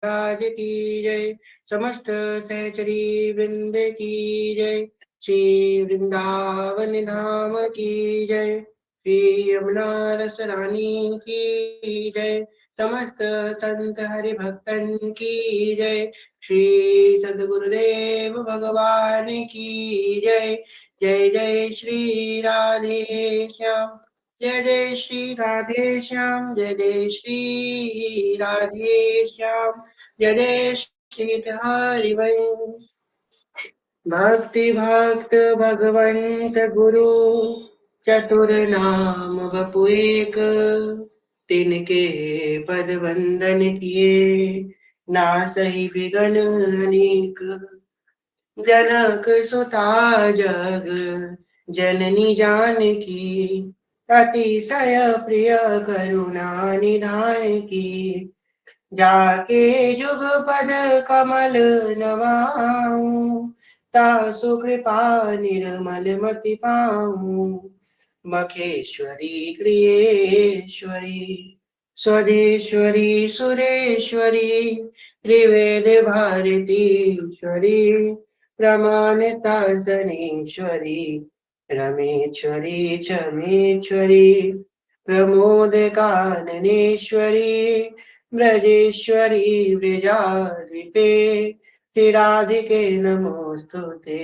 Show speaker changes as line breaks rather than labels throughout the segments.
महाराज की जय। समस्त सहचरी वृंद की जय। श्री वृंदावन धाम की जय। श्री यमुना रस रानी की जय। समस्त संत हरि भक्तन की जय। श्री सद्गुरुदेव भगवान की जय। जय जय श्री राधे श्याम। जय जय श्री राधे श्याम। जय जय श्री राधे श्याम। जय जय श्री हरिवंश। भक्ति भक्त भगवंत गुरु चतुर नाम वपु एक। तिनके पद वंदन किए नासहि बिगन अनेक। जनक सुता जग जननी जानकी अतिशय प्रिय करुणा निधान की। जाके जुग पद कमल नमाऊं तासु कृपा निर्मल मति पाऊं। मखेश्वरी क्रियेश्वरी स्वदेश्वरी सुरेश्वरी त्रिवेद भारतीश्वरी प्रमाणता सनेश्वरी रमेश्वरी चमेश्वरी प्रमोद काननेश्वरी ब्रजेश्वरी ब्रजाधिपे श्रीराधिके नमोस्तुते।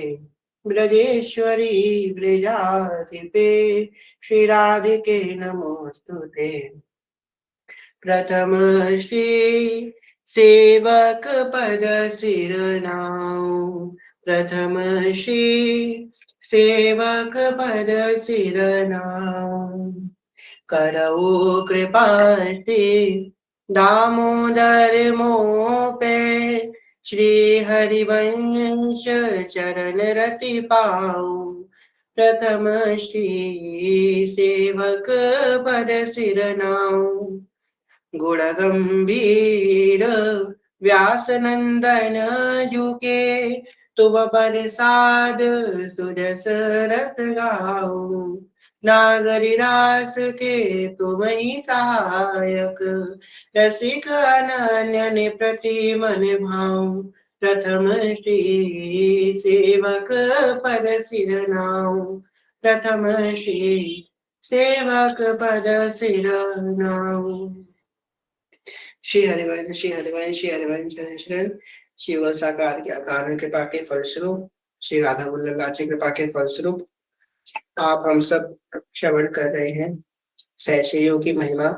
ब्रजेश्वरी ब्रजाधिपे श्रीराधिके नमोस्तुते। प्रथम श्री सेवक पद सिरनाऊ। प्रथम श्री सेवक पद सिरनाऊ। करऊ कृपा से दामोदर मोह पे श्री हरिवंश चरण रति पाऊ। प्रथम श्री सेवक पद सिरनाऊ। गुण गंभीर व्यास नंदन जुके तुम प्रसाद सुजस रस गाओ। नागरिदास के तुम ही सहायक रसिक अनन्य ने प्रति मन भाऊ। प्रथम श्री सेवक पद सिरनाऊ। प्रथम श्री सेवक पद सिरनाऊ। श्री हरिवंश श्री हरिवंश श्री हरिवंश शरण शिव साकार के आकार कृपा के फलस्वरूप श्री राधा वल्लभ लाची कृपा के फलस्वरूप आप हम सब श्रवण कर रहे हैं सहचरियों की महिमा।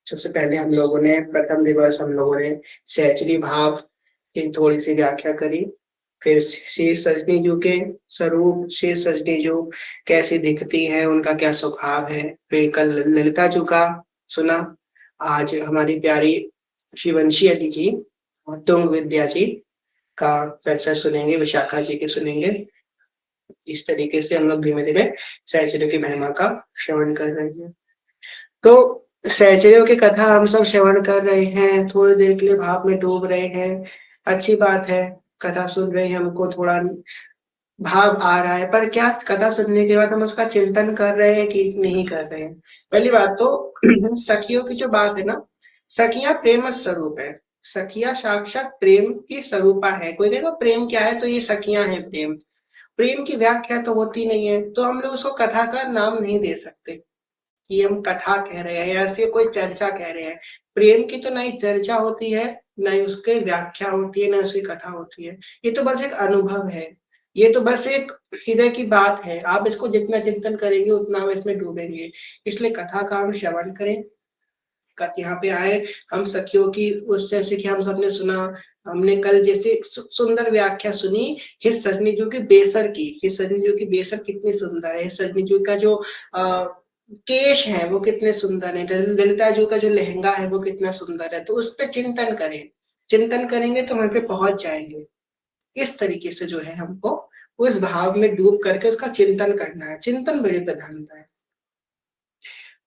सबसे पहले हम लोगों ने प्रथम दिवस हम लोगों ने सहचरी भाव की थोड़ी सी व्याख्या करी। फिर श्री सजनी जी के स्वरूप, श्री सजनी जो कैसी दिखती है, उनका क्या स्वभाव है। फिर कल ललिता जी का सुना। आज हमारी प्यारी शिवंशी अली जी और तुंग विद्या जी का चर्चा सुनेंगे, विशाखा जी के सुनेंगे। इस तरीके से हम लोग धीमे धीमे सहचरियों की महिमा का श्रवण कर रहे हैं। तो सहचरियों की कथा हम सब श्रवण कर रहे हैं, थोड़ी देर के लिए भाव में डूब रहे हैं। अच्छी बात है, कथा सुन रहे हैं, हमको थोड़ा भाव आ रहा है। पर क्या कथा सुनने के बाद हम उसका चिंतन कर रहे हैं कि नहीं कर रहे हैं। पहली बात तो सखियों की जो बात है ना, सखियां प्रेम स्वरूप है। सखियां साक्षात प्रेम की स्वरूपा है। कोई कहेगा प्रेम क्या है, तो ये सखियां हैं प्रेम। प्रेम की व्याख्या तो होती नहीं है, तो हम लोग उसको कथा का नाम नहीं दे सकते कि हम कथा कह रहे हैं या ऐसी कोई चर्चा कह रहे हैं। प्रेम की तो ना ही चर्चा होती है, ना ही उसकी व्याख्या होती है, ना उसकी कथा होती है। ये तो बस एक अनुभव है, ये तो बस एक हृदय की बात है। आप इसको जितना चिंतन करेंगे उतना आप इसमें डूबेंगे। इसलिए कथा का हम श्रवण करें। यहाँ पे आए हम सखियों की उस जैसे कि हम सबने सुना। हमने कल जैसे सुंदर व्याख्या सुनी हिस सजनी जो की बेसर की। हिस सजनी जो की बेसर कितनी सुंदर है। हिस सजनी जो का जो केश है वो कितने सुंदर है। ललिता जी का जो लहंगा है वो कितना सुंदर है। तो उस पर चिंतन करें, चिंतन करेंगे तो हम पे पहुंच जाएंगे। इस तरीके से जो है हमको उस भाव में डूब करके उसका चिंतन करना है। चिंतन बड़ी प्रधानता है।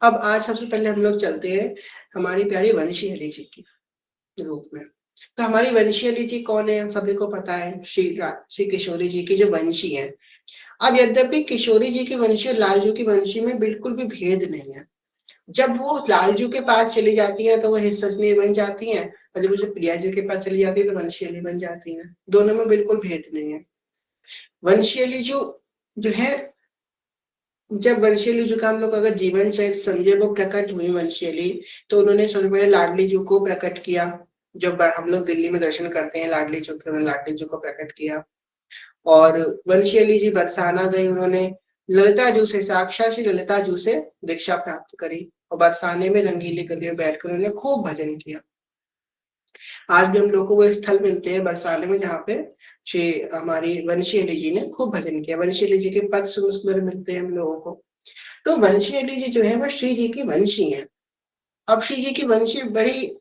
अब आज सबसे पहले हम लोग चलते हैं हमारी प्यारी वंशी अली जी की रूप में। तो हमारी वंशी अली जी कौन है, हम सभी को पता है। श्री किशोरी जी की जो वंशी है। अब यद्यपि किशोरी जी की वंशी और लालजू की वंशी में बिल्कुल भी भेद नहीं है। जब वो लालजू के पास चली जाती है तो वो हिस्सजनी बन जाती हैं, और जब उसे प्रिया जी के पास चली जाती है तो वंशी अली बन जाती हैं। दोनों में बिल्कुल भेद नहीं है। वंशी अली जो है, जब वंशी अली जी का हम लोग अगर जीवन चरित्र समझे, वो प्रकट हुई वंशी अली, तो उन्होंने सबसे पहले लाडली जी को प्रकट किया। जब हम लोग दिल्ली में दर्शन करते हैं लाडली जी के, उन्होंने लाडली जी को प्रकट किया। और वंशी अली जी बरसाना गई, उन्होंने ललिता जू से, साक्षात श्री ललिता जू से दीक्षा प्राप्त करी, और बरसाने में रंगीली गली में बैठकर उन्होंने खूब भजन किया। आज भी हम लोग को वो स्थल मिलते हैं बरसाने में, जहाँ पे श्री हमारी वंशी अली जी ने खूब भजन किया। वंशी अली जी के पद सुंदर मिलते हैं हम लोगों को। तो वंशी अली जी जो है वो श्री जी की वंशी है। अब श्री जी की वंशी बड़ी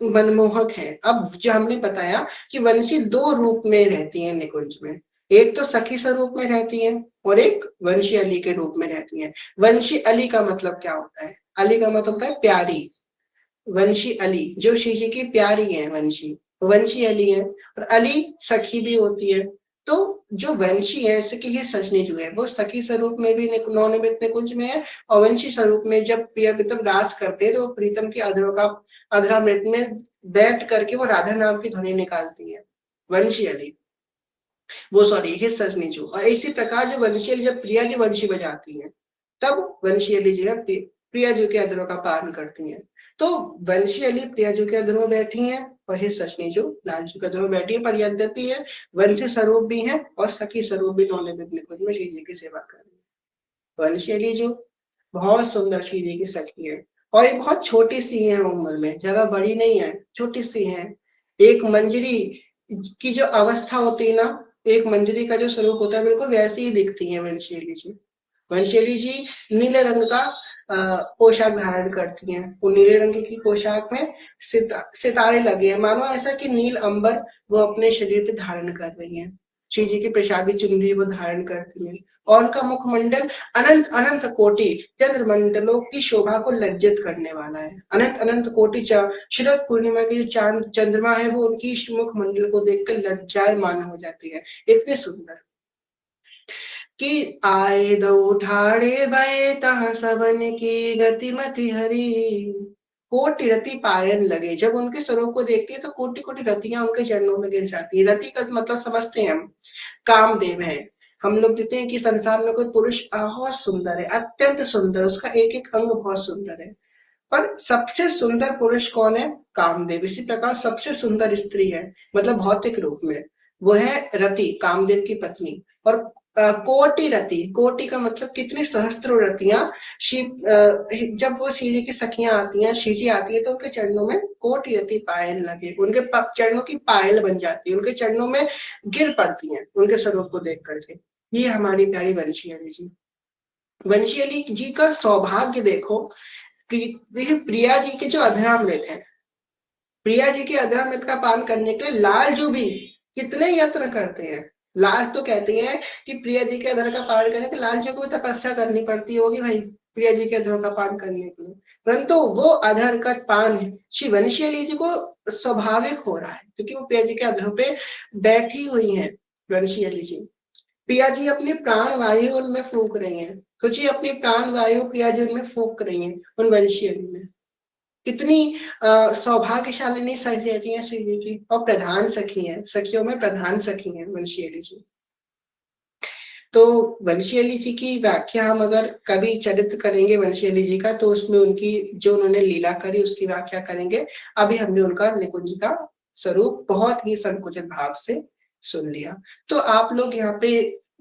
मनमोहक है। अब जो हमने बताया कि वंशी दो रूप में रहती है निकुंज में, एक तो सखी स्वरूप में रहती है और एक वंशी अली के रूप में रहती है। वंशी अली का मतलब क्या होता है? अली का मतलब होता है प्यारी। वंशी अली जो श्री जी की प्यारी है, वंशी वंशी अली है, और अली सखी भी होती है। तो जो वंशी है, जैसे कि ये सजनी जो है वो सखी स्वरूप में भी नवनिमित निकुंज में है, और वंशी स्वरूप में जब प्रिय प्रीतम रास करते हैं तो प्रीतम की अधरों का अधरामृत में बैठ करके वो राधा नाम की ध्वनि निकालती है, वंशी अली, वो सॉरी ये सजनी जो। और इसी प्रकार जो वंशी अली जब प्रिया जी वंशी बजाती है, तब वंशी अली जो है प्रिया जी के अधरों का पारण करती हैं। तो वंशी अली प्रिया जी के अधरों बैठी हैं, और हे सजनी जो लाल जी के अधरों बैठी है, पर यद्यपि है वंशी स्वरूप भी है और सखी स्वरूप भी, नौनिमित निकुंज में श्री जी की सेवा कर रही है। वंशी अली जो बहुत सुंदर श्री जी की सखी है, और ये बहुत छोटी सी है उम्र में, ज्यादा बड़ी नहीं है, छोटी सी है। एक मंजरी की जो अवस्था होती है ना, एक मंजरी का जो स्वरूप होता है, बिल्कुल वैसी ही दिखती है वंशेली जी। वंशेली जी नीले रंग का पोशाक धारण करती हैं। वो नीले रंग की पोशाक में सितारे लगे हैं, मानो ऐसा कि नील अंबर वो अपने शरीर पे धारण कर रही हैं। श्री जी की प्रसादी चुनरी वो धारण करती हैं, और उनका मुखमंडल अनंत अनंत कोटि चंद्रमंडलों की शोभा को लज्जित करने वाला है। अनंत अनंत कोटि शरद पूर्णिमा की जो चांद चंद्रमा है, वो उनकी मुखमंडल को देखकर लज्जायमान हो जाती है, इतने सुंदर कि आए दो ठाड़े भये तहाँ सबन की गतिमति हरी। कोटि रति पायन लगे, जब उनके स्वरूप को देखती है तो कोटि कोटि रतियां उनके चरणों में गिर जाती है। रति का मतलब समझते हैं हम, कामदेव है। हम लोग देखते हैं कि संसार में कोई पुरुष बहुत सुंदर है, अत्यंत सुंदर, उसका एक एक अंग बहुत सुंदर है, पर सबसे सुंदर पुरुष कौन है? कामदेव। इसी प्रकार सबसे सुंदर स्त्री है, मतलब भौतिक रूप में, वो है रति, कामदेव की पत्नी। और कोटि रति, कोटि का मतलब कितनी सहस्त्रों रतियां शिव, जब वो श्री जी की सखियां आती हैं, श्री जी आती है, तो उनके चरणों में कोटि रति पायल लगे, उनके चरणों की पायल बन जाती है, उनके चरणों में गिर पड़ती हैं उनके स्वरूप को देख करके। ये हमारी प्यारी वंशी अली जी। वंशी अली जी का सौभाग्य देखो, देखिए प्रिया जी के जो अधरामृत है, प्रिया जी के अधरामृत का पान करने के लिए लाल जो भी कितने यत्न करते हैं। लाल तो कहते हैं कि प्रिया जी के अधर का पान करने के लाल जी को तपस्या करनी पड़ती होगी भाई, प्रिया जी के अधर का पान करने के लिए, परंतु वो अधर का पान श्री वंशी जी को स्वाभाविक हो रहा है, क्योंकि वो प्रिया जी के अधरों पे बैठी हुई है वंशी अली जी। प्रिया जी अपनी प्राण वायु उनमें फूंक रही हैं, सोचिए अपनी प्राण वायु प्रिया जी उनमें फूंक रही हैं, उन वंशी अली में। कितनी सौभाग्यशालिनी सखी है श्री जी की, और प्रधान सखी है, सखियों में प्रधान सखी है वंशी अली जी। तो वंशी अली जी की व्याख्या हम अगर कभी चरित्र करेंगे वंशी अली जी का, तो उसमें उनकी जो उन्होंने लीला करी उसकी व्याख्या करेंगे। अभी हमने उनका निकुंज का स्वरूप बहुत ही संकुचित भाव से सुन लिया। तो आप लोग यहाँ पे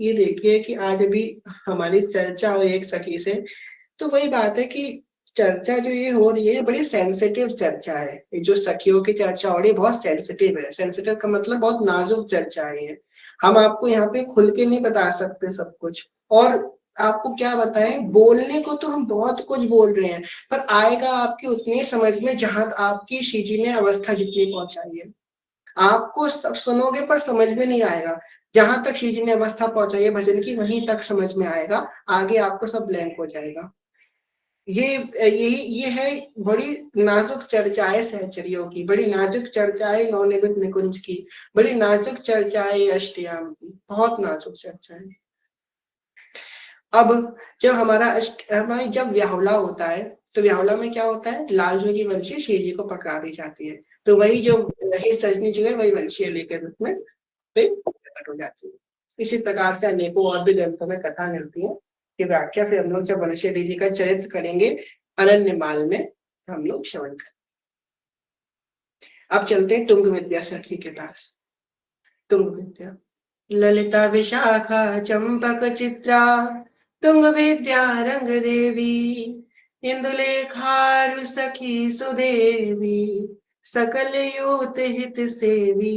ये देखिए कि आज अभी हमारी चर्चा हुई एक सखी से, तो वही बात है कि चर्चा जो ये हो रही है, ये बड़ी सेंसिटिव चर्चा है। ये जो सखियों की चर्चा हो रही है बहुत सेंसिटिव है। सेंसिटिव का मतलब बहुत नाजुक चर्चा है ये। हम आपको यहाँ पे खुल के नहीं बता सकते सब कुछ, और आपको क्या बताएं, बोलने को तो हम बहुत कुछ बोल रहे हैं, पर आएगा आपकी उतनी समझ में जहां आपकी श्रीजी ने अवस्था जितनी पहुंचाई है। आपको सब सुनोगे पर समझ में नहीं आएगा। जहां तक श्रीजी ने अवस्था पहुंचाई है भजन की, वहीं तक समझ में आएगा, आगे आपको सब ब्लैंक हो जाएगा। ये यही ये है, बड़ी नाजुक चर्चा है सहचरियों की, बड़ी नाजुक चर्चा है नवनिर्मित निकुंज की, बड़ी नाजुक चर्चा है अष्टयाम की, बहुत नाजुक चर्चा है। अब जब हमारी जब व्याहुला होता है, तो व्याहुला में क्या होता है, लाल जो की वंशी श्री जी को पकड़ा दी जाती है। तो वही जो हे सजनी जो है वही वंशीय अली के रूप में फिर प्रकट हो जाती है। इसी प्रकार से अनेकों और भी ग्रंथों में कथा मिलती है कि व्याख्या फिर हम लोग जब वंशीय अली जी का चरित्र करेंगे अनन्यमाल में, तो हम लोग श्रवण करें। अब चलते हैं तुंग विद्या सखी के पास। तुंग विद्या ललिता विशाखा चंपक चित्रा तुंग विद्या रंग देवी इंदुलेखारु सखी सुदेवी सकल योत हित सेवी।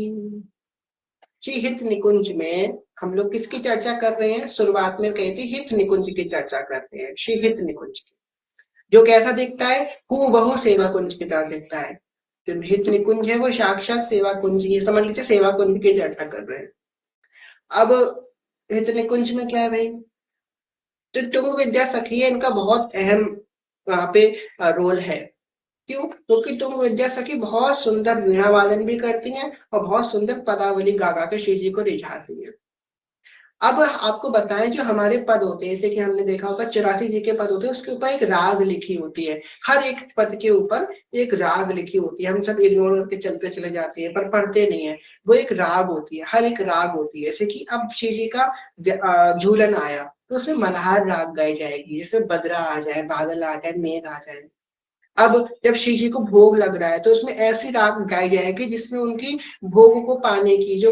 जी हित निकुंज में हम लोग किसकी चर्चा कर रहे हैं? शुरुआत में कही थी हित निकुंज की चर्चा कर रहे हैं, श्री हित निकुंज की, जो कैसा दिखता है? हूबहू सेवा कुंज की तरह दिखता है। जो हित निकुंज है वो साक्षात सेवा कुंज, ये समझ लीजिए सेवा कुंज की चर्चा कर रहे हैं। अब हित निकुंज में क्या है भाई? तो तुंग विद्या सखी है, इनका बहुत अहम वहां पे रोल है। क्यों? क्योंकि तुंग विद्या सखी बहुत सुंदर वीणा वादन भी करती हैं और बहुत सुंदर पदावली गा गा के श्री जी को रिझाती है। अब आपको बताएं जो हमारे पद होते हैं, जैसे कि हमने देखा होगा 84 जी के पद होते हैं, उसके ऊपर एक राग लिखी होती है। हर एक पद के ऊपर एक राग लिखी होती है, हम सब इग्नोर करके चलते चले जाते हैं पर पढ़ते नहीं है। वो एक राग होती है, हर एक राग होती है। जैसे कि अब श्री जी का झूलन आया तो उसमें मल्हार राग गाई जाएगी, जैसे बदरा आ जाए, बादल आ जाए, मेघ आ जाए। अब जब श्री जी को भोग लग रहा है तो उसमें ऐसी राग गाई जाएगी जिसमें उनकी भोग को पाने की जो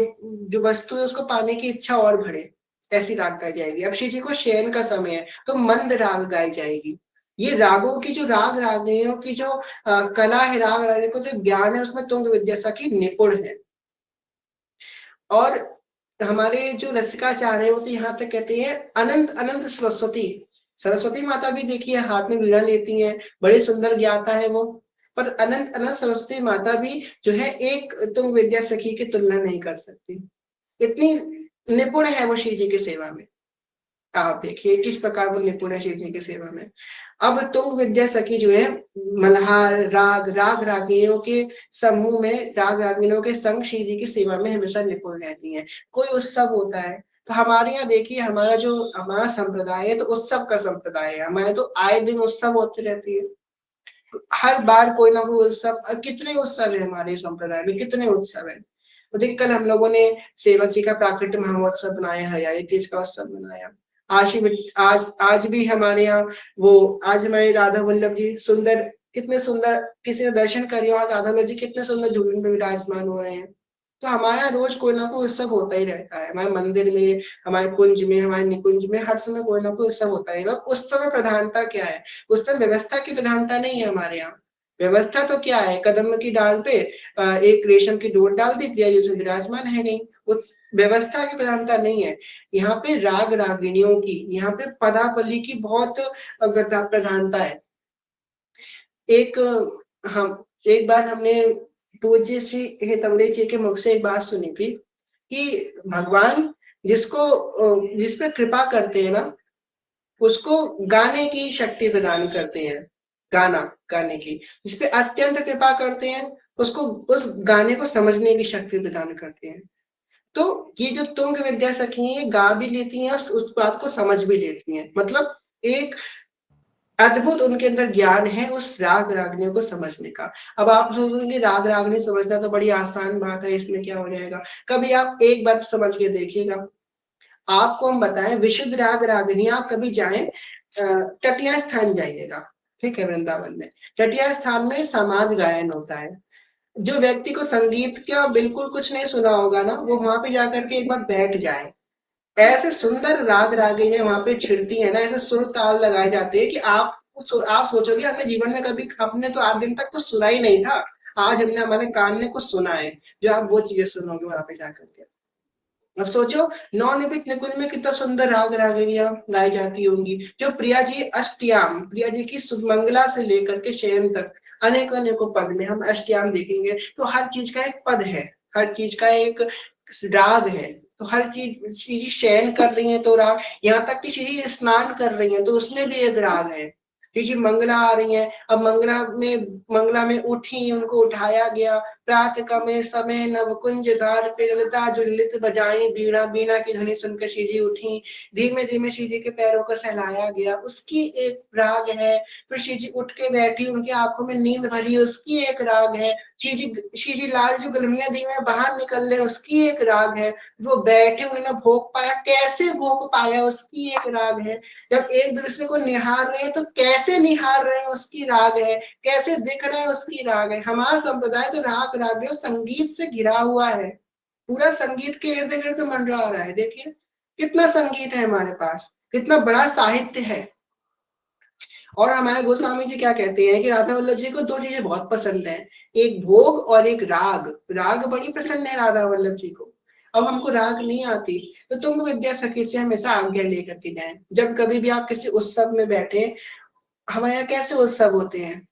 जो वस्तु है उसको पाने की इच्छा और बढ़े, ऐसी राग गाई जाएगी। अब श्री जी को शयन का समय है तो मंद राग गाई जाएगी। ये रागों की जो राग रागिनियों की जो कला है, राग रागिनियों को जो ज्ञान है, उसमें तुंग विद्या की निपुण है। और हमारे जो रसिकाचार्य है वो तो यहाँ तक कहते हैं अनंत अनंत सरस्वती। सरस्वती माता भी देखिए हाथ में वीणा लेती हैं, बड़े सुंदर ज्ञाता है वो। पर अनंत अनंत सरस्वती माता भी जो है एक तुंग विद्या सखी की तुलना नहीं कर सकती। इतनी निपुण है वो श्री जी की सेवा में। आप देखिए किस प्रकार वो निपुण है श्री जी की सेवा में। अब तुंग विद्या सखी जो है मल्हार राग राग रागिनियों के समूह में, राग रागिनियों के संग श्री जी की सेवा में हमेशा निपुण रहती हैं। कोई उत्सव होता है तो हमारे यहाँ देखिए, हमारा जो हमारा संप्रदाय है तो उत्सव का संप्रदाय है, हमारे तो आए दिन उत्सव होते रहती है। हर बार कोई ना कोई उत्सव, कितने उत्सव है हमारे संप्रदाय में, कितने उत्सव है। तो देखिए कल हम लोगों ने सेवक जी का प्राकट्य महोत्सव बनाया, हरियाली तीज का उत्सव मनाया। आज भी हमारे यहाँ वो, आज हमारे राधा वल्लभ जी सुंदर, कितने सुंदर, किसी ने दर्शन करे और राधा वल्लभ जी कितने सुंदर झूलन पे विराजमान हो रहे हैं। तो हमारे यहाँ रोज कोई ना कोई उत्सव होता ही रहता है, हमारे मंदिर में, हमारे कुंज में, हमारे निकुंज में हर समय कोई ना कोई उत्सव होता है। तो उस समय प्रधानता क्या है? उस समय व्यवस्था की प्रधानता नहीं है हमारे यहाँ। व्यवस्था तो क्या है? कदम की डाल पे एक रेशम की डोर डाल दी, प्रिया जी विराजमान है नहीं, उस व्यवस्था की प्रधानता नहीं है। यहाँ पे राग रागिनियों की, यहाँ पे पदावली की बहुत प्रधानता है। एक हम एक बार हमने पूज्य श्री हेतमले जी के मुख से एक बात सुनी थी कि भगवान जिसको जिस पे कृपा करते हैं ना, उसको गाने की शक्ति प्रदान करते हैं। गाना गाने की, जिस पे अत्यंत कृपा करते हैं उसको उस गाने को समझने की शक्ति प्रदान करते हैं। तो ये जो तुंग विद्या सखी है, ये गा भी लेती हैं, उस बात को समझ भी लेती हैं। मतलब एक अद्भुत उनके अंदर ज्ञान है उस राग रागनियों को समझने का। अब आप सोचेंगे राग रागनी समझना तो बड़ी आसान बात है, इसमें क्या हो जाएगा? कभी आप एक बार समझ के देखिएगा। आपको हम बताएं, विशुद्ध राग रागनी आप कभी जाएं, तटिया स्थान जाइएगा, ठीक है, वृंदावन में तटिया स्थान में समाज गायन होता है। जो व्यक्ति को संगीत का बिल्कुल कुछ नहीं सुना होगा ना, वो वहां पे जाकर के एक बार बैठ जाए। ऐसे सुंदर राग रागिनियां वहां पे छिड़ती है ना, ऐसे सुर ताल लगाए जाते हैं कि आप सोचोगे हमने जीवन में कभी, आपने तो आज दिन तक कुछ सुना ही नहीं था, आज हमने, हमारे कान ने कुछ सुना है, जो आप वो चीजें सुनोगे वहां पे जाकर के। अब सोचो नौनिबित निकुंज में कितना सुंदर राग रागिनियां गाई जाती होंगी। जो प्रिया जी अष्टयाम, प्रिया जी की सुमंगला से लेकर के शयन तक अनेक अनेकों पद में हम अष्टयाम देखेंगे तो हर चीज का एक पद है, हर चीज का एक राग है। तो हर चीज, चीज शयन कर रही है तो राग, यहाँ तक कि श्री स्नान कर रही है तो उसमें भी एक राग है। जी मंगला आ रही है, अब मंगला में उठी, उनको उठाया गया प्रात कमे समय नव कुंज धार पे ललिता जुलित बजाई बीणा, बीणा की ध्वनि सुनकर श्री जी उठी, धीमे धीमे श्री जी के पैरों को सहलाया गया, उसकी एक राग है। फिर श्री जी उठ के बैठी, उनकी आंखों में नींद भरी, उसकी एक राग है। श्री जी लाल जो गुलमियां दी में बाहर निकल रहे, उसकी एक राग है। वो बैठे उन्होंने भोग पाया, कैसे भोग पाया उसकी एक राग है। जब एक दूसरे को निहार रहे हैं तो कैसे निहार रहे हैं उसकी राग है, कैसे दिख रहे हैं उसकी राग है। हमारा संप्रदाय तो राग राग संगीत से घिरा हुआ है, पूरा संगीत के इर्द गिर्द मंडरा रहा है। देखिए कितना संगीत है हमारे पास, कितना बड़ा साहित्य है। और हमारे गोस्वामी जी क्या कहते हैं कि राधा वल्लभ जी को दो चीजें बहुत पसंद है, एक भोग और एक राग। राग बड़ी पसंद है राधा वल्लभ जी को। अब हमको राग नहीं आती तो तुम विद्या सखी से हमेशा आज्ञा लेकर के जाए। जब कभी भी आप किसी उत्सव में बैठे, हमारे यहाँ कैसे उत्सव होते हैं,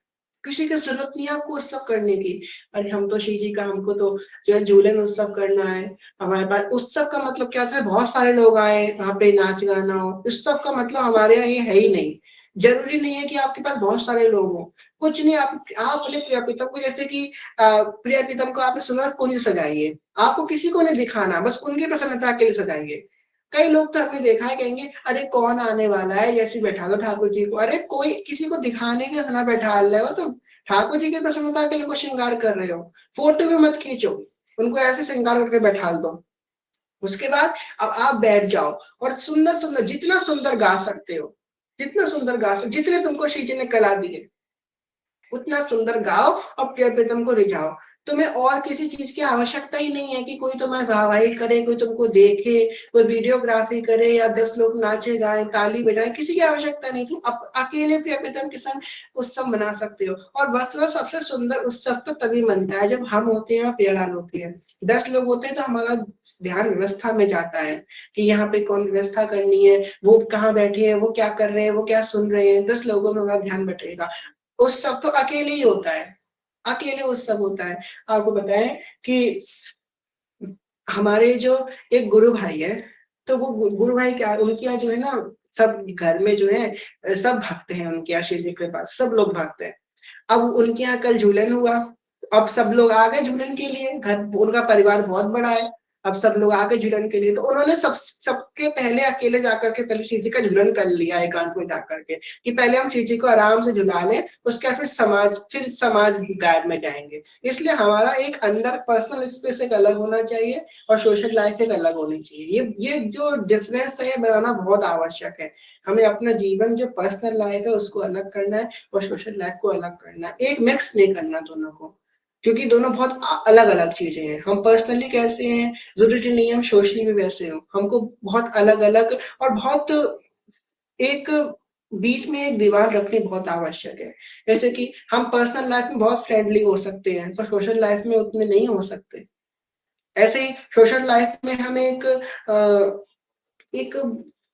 किसी की जरूरत नहीं है आपको उत्सव करने की। अरे हम तो श्री जी का, हमको तो जो है झूलन उत्सव करना है। हमारे पास उत्सव का मतलब क्या होता है, बहुत सारे लोग आए वहां पे नाच गाना हो। उत्सव का मतलब हमारे यहाँ ये है ही नहीं। जरूरी नहीं है कि आपके पास बहुत सारे लोग हो, कुछ नहीं। आप अपने प्रिय प्रीतम को, जैसे कि प्रिय प्रीतम को आपने सुना कुंज सजाइए, आपको किसी को नहीं दिखाना, बस उनकी प्रसन्नता के लिए सजाइए। कई लोग तो हमने देखा है, कहेंगे अरे कौन आने वाला है, जैसे बैठा दो ठाकुर जी को। अरे कोई किसी को दिखाने के ना बैठा रहे हो तुम, ठाकुर जी की प्रसन्नता के लिए उनको श्रृंगार कर रहे हो। फोटो भी मत खींचो, उनको ऐसे श्रृंगार करके बैठा दो। उसके बाद अब आप बैठ जाओ और सुंदर सुंदर, जितना सुंदर गा सकते हो, जितना सुंदर गा सकते, जितने तुमको श्री जी ने कला दी है उतना सुंदर गाओ और प्रिय प्रीतम को रिझाओ। तुम्हें और किसी चीज की आवश्यकता ही नहीं है कि कोई तुम्हें वाहवाही करे, कोई तुमको देखे, कोई वीडियोग्राफी करे या 10 लोग नाचे गाए ताली बजाए, किसी की आवश्यकता नहीं। तुम अकेले प्रिय प्रीतम के संग उत्सव मना सकते हो। और वस्तुतः सबसे सुंदर उत्सव तो तभी मनता है जब हम होते हैं, प्रियलाल होते हैं, 10 लोग होते हैं तो हमारा ध्यान व्यवस्था में जाता है कि यहाँ पे कौन व्यवस्था करनी है, वो कहाँ बैठे हैं, वो क्या कर रहे हैं, वो क्या सुन रहे हैं। 10 लोगों में हमारा ध्यान बटेगा। उत्सव तो अकेले ही होता है, अकेले उत्सव होता है। आपको बताएं कि हमारे जो एक गुरु भाई है, तो वो गुरु भाई क्या, उनके यहाँ जो है ना, सब घर में जो है सब भक्त हैं उनके यहाँ, शिव जी के पास सब लोग भक्त हैं। अब उनके यहाँ कल झूलन हुआ, अब सब लोग आ गए झूलन के लिए, घर उनका परिवार बहुत बड़ा है। अब सब लोग आ गए झूलन के लिए, तो उन्होंने सबके पहले अकेले जाकर के पहले शिव जी का झूलन कर लिया एकांत में जाकर के, कि पहले हम शिव जी को आराम से झुला लें, उसके बाद फिर समाज गायब में जाएंगे। इसलिए हमारा एक अंदर पर्सनल स्पेस एक अलग होना चाहिए और सोशल लाइफ एक अलग होनी चाहिए। ये जो डिफरेंस है ये बनाना बहुत आवश्यक है। हमें अपना जीवन जो पर्सनल लाइफ है उसको अलग करना है और सोशल लाइफ को अलग करना है, एक मिक्स नहीं करना दोनों को, क्योंकि दोनों बहुत अलग अलग चीजें हैं। हम पर्सनली कैसे हैं जरूरी नहीं हम सोशली भी वैसे हो, हमको बहुत अलग अलग और बहुत एक बीच में एक दीवार रखनी बहुत आवश्यक है। जैसे कि हम पर्सनल लाइफ में बहुत फ्रेंडली हो सकते हैं पर सोशल लाइफ में उतने नहीं हो सकते। ऐसे ही सोशल लाइफ में हम एक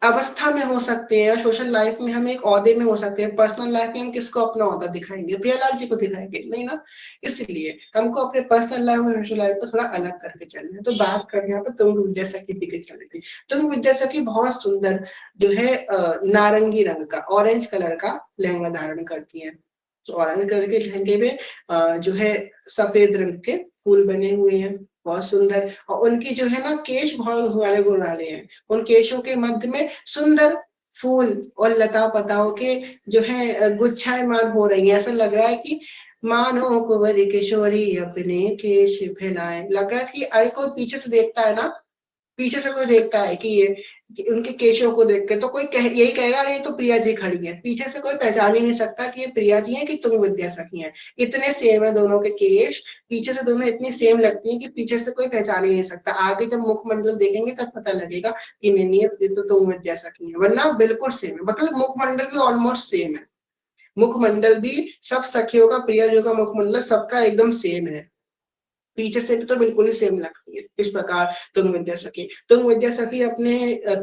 अवस्था में हो सकते हैं, सोशल लाइफ में हम एक ओहदे में हो सकते हैं, पर्सनल लाइफ में हम किसको अपना ओहदा दिखाएंगे, प्रियालाल जी को दिखाएंगे नहीं ना। इसलिए हमको अपने पर्सनल लाइफ और सोशल लाइफ को थोड़ा अलग करके चलना है। तो बात करें यहाँ पर तुंग विद्यासखी जी की चल रही। तुंग विद्यासखी बहुत सुंदर जो है नारंगी रंग का, ऑरेंज कलर का लहंगा धारण करती है। तो ऑरेंज कलर के लहंगे में जो है सफेद रंग के फूल बने हुए हैं, बहुत सुंदर। और उनकी जो है ना केश बहुत घुमाने घुमाने हैं, उन केशों के मध्य में सुंदर फूल और लता पताओं के जो है गुच्छायमान हो रही है। ऐसा लग रहा है कि मानो कुंवारी किशोरी अपने केश फैलाए। लग रहा है कि अरे कोई पीछे से देखता है ना, पीछे से कोई देखता है कि उनके केशों को देख के तो कोई यही कहेगा अरे ये तो प्रिया जी खड़ी है। पीछे से कोई पहचान ही नहीं सकता कि ये प्रिया जी है कि तुंग विद्यासखी है। इतने सेम है दोनों के केश, पीछे से दोनों इतनी सेम लगती है कि पीछे से कोई पहचान ही नहीं सकता। आगे जब मुखमंडल देखेंगे तब पता लगेगा कि नहीं ये तो तुंग विद्यासखी है, वरना बिल्कुल सेम है। मतलब मुखमंडल भी ऑलमोस्ट सेम है, मुखमंडल भी सब सखियों का, प्रिया जी का मुखमंडल सबका एकदम सेम है, पीछे से भी तो बिल्कुल ही सेम लगती है। इस प्रकार तुंग विद्या सखी अपने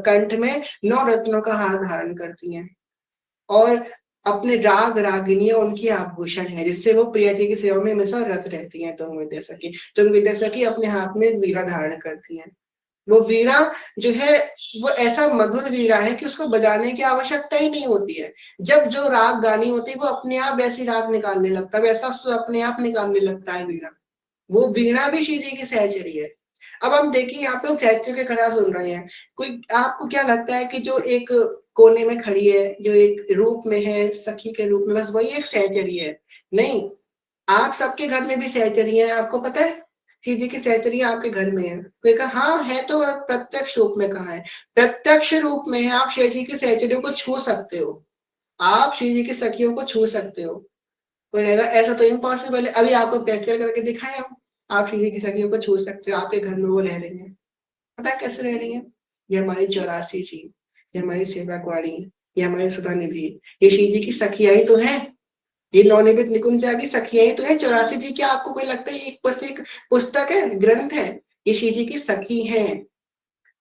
कंठ में 9 रत्नों का हार धारण करती हैं और अपने राग रागिनियां उनकी आभूषण है, जिससे वो प्रिया जी की सेवा में हमेशा रत रहती हैं। तुंग विद्या सखी अपने हाथ में वीणा धारण करती हैं। वो वीणा जो है वो ऐसा मधुर वीणा है कि उसको बजाने की आवश्यकता ही नहीं होती है। जब जो राग गानी होती है वो अपने आप वैसी राग निकालने लगता है, वैसा अपने आप निकालने लगता है वीणा। वो वीणा भी श्री जी की सहचरी है। अब हम देखिए यहाँ पे हम सहचरी की कथा सुन रहे हैं। कोई आपको क्या लगता है कि जो एक कोने में खड़ी है, जो एक रूप में है, सखी के रूप में, बस वही एक सहचरी है? नहीं, आप सबके घर में भी सहचरी हैं, आपको पता है? शिव जी की सहचरी आपके घर में है। कोई कहा हाँ है, तो प्रत्यक्ष रूप में कहाँ है? प्रत्यक्ष रूप में है, आप शिव जी की सहचरियों को छू सकते हो। आप शिव जी की सखियों को छू सकते हो। कोई कहेगा ऐसा तो इम्पॉसिबल है, अभी आपको प्रैक्टिकल करके दिखाएं हम। आप शिव जी की सखियों को छू सकते हो, आपके घर में वो रह रही हैं। पता है कैसे रह रही हैं? ये हमारी 84 जी, ये हमारी सेवा कुआरी, ये हमारी सुधा निधि, ये शिव जी की सखियाँ ही तो हैं। ये नवनिर्मित निकुंजा की सखियां ही तो है। 84 जी, क्या आपको कोई लगता है ये बस एक पुस्तक है, ग्रंथ है? ये श्री जी की सखी हैं।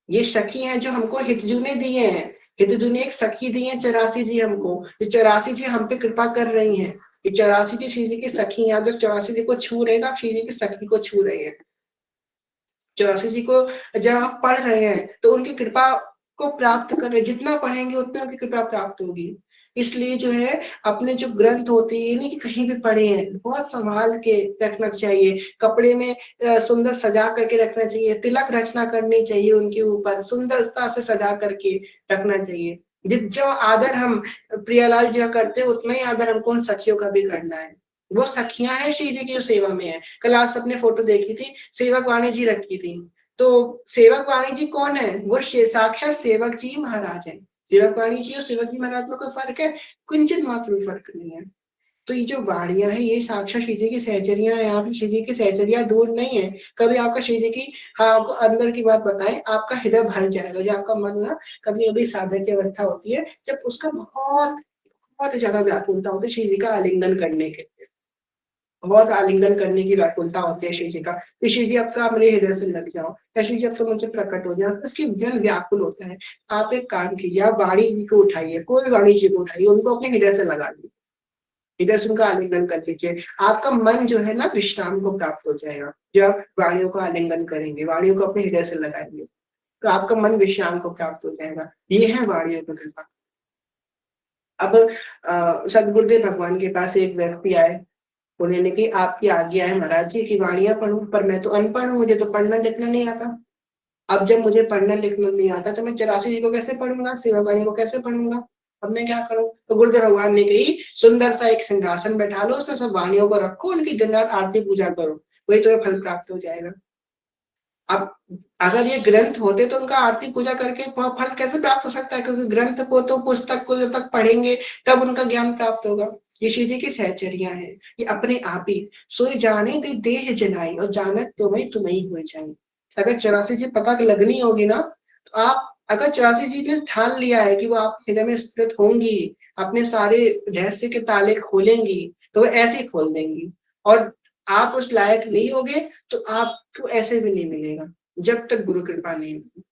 ये सखी हैं जो हमको हितजू ने दिए हैं। हितजू ने एक सखी दी है 84 जी हमको। ये 84 जी हम पे कृपा कर रही हैं। ये 84 जी श्री जी की सखी हैं। आप जब 84 जी को छू रहे हैं तो आप श्री जी की सखी को छू रहे हैं। 84 जी को जब आप पढ़ रहे हैं तो उनकी कृपा को प्राप्त कर रहे हैं। जितना पढ़ेंगे उतना उनकी कृपा प्राप्त होगी। इसलिए जो है अपने जो ग्रंथ होते हैं, ये नहीं कि कहीं भी पढ़े हैं, बहुत संभाल के रखना चाहिए। कपड़े में सुंदर सजा करके रखना चाहिए, तिलक रचना करनी चाहिए उनके ऊपर, सुंदरता से सजा करके रखना चाहिए। जो आदर हम प्रियालाल जी का करते हैं, उतना ही आदर हमको उन सखियों का भी करना है। वो सखियां हैं श्री जी की जो सेवा में है। कल आप सबने फोटो देखी थी, सेवक वाणी जी रखी थी। तो सेवक वाणी जी कौन है? वो साक्षात सेवक जी महाराज है। सेवक वाणी जी और सेवक जी महाराज में कोई फर्क है? कुंचन मात्र भी फर्क नहीं है। तो ये जो वाणियां है, ये साक्षात श्री जी की सहचरियां हैं। यहाँ पे श्री जी की सहचरियां दूर नहीं है। कभी आपका श्री जी की, हाँ आपको अंदर की बात बताएं, आपका हृदय भर जाएगा। जो आपका मन ना, कभी कभी साधक की अवस्था होती है जब उसका बहुत बहुत ज्यादा व्याकुलता होती है श्री जी का आलिंगन करने के लिए। बहुत आलिंगन करने की व्याकुलता होती है श्री जी का। कि श्री जी अब तो आप मेरे हृदय से लग जाओ, या श्री जी अब तो मुझे प्रकट हो जाओ, उसकी दिल व्याकुल होता है। आप एक काम कीजिए, आप वाणी जी को उठाइए, कोई वाणी जी को उठाइए, उनको अपने हृदय से लगा लीजिए, हृदय से उनका आलिंगन कर दीजिए। आपका मन जो है ना विश्राम को प्राप्त हो जाएगा। जब आप वाणियों को आलिंगन करेंगे, वाणियों को अपने हृदय से लगाएंगे, तो आपका मन विश्राम को प्राप्त हो जाएगा। ये है वाणियों की कृपा। अब सदगुरुदेव भगवान के पास एक व्यक्ति आए, बोलने लगे आपकी आज्ञा है महाराज जी की वाणियां पढ़ूं, पर मैं तो अनपढ़ हूँ, मुझे तो पढ़ना लिखना नहीं आता। अब जब मुझे पढ़ना लिखना नहीं आता तो मैं 84 जी को कैसे पढ़ूंगा, सेवा वाणी को कैसे पढ़ूंगा? अब मैं क्या करूं? तो गुरुदेव भगवान ने कही सुंदर सा एक सिंहासन बैठा लो, उसमें सब वाणियों को रखो, उनकी दिन रात आरती पूजा करो, वही तुम्हें फल प्राप्त हो जाएगा। अब अगर ये ग्रंथ होते तो उनका आरती पूजा करके फल कैसे प्राप्त हो सकता है? क्योंकि ग्रंथ को तो, पुस्तक को जब तक पढ़ेंगे तब उनका ज्ञान प्राप्त होगा। ये श्री जी की सहचर्या है। ये अपने आप ही सोई जाने दे देह जनाई और जानत तुम्हें हो जाए। अगर 84 जी पता लगनी होगी ना, तो आप, अगर 84 जी ने ठान लिया है कि वो आप हृदय में स्थित होंगी, अपने सारे रहस्य के ताले खोलेंगी, तो वो ऐसे ही खोल देंगी। और आप उस लायक नहीं होगे तो आपको ऐसे भी नहीं मिलेगा, जब तक गुरु कृपा नहीं होगी।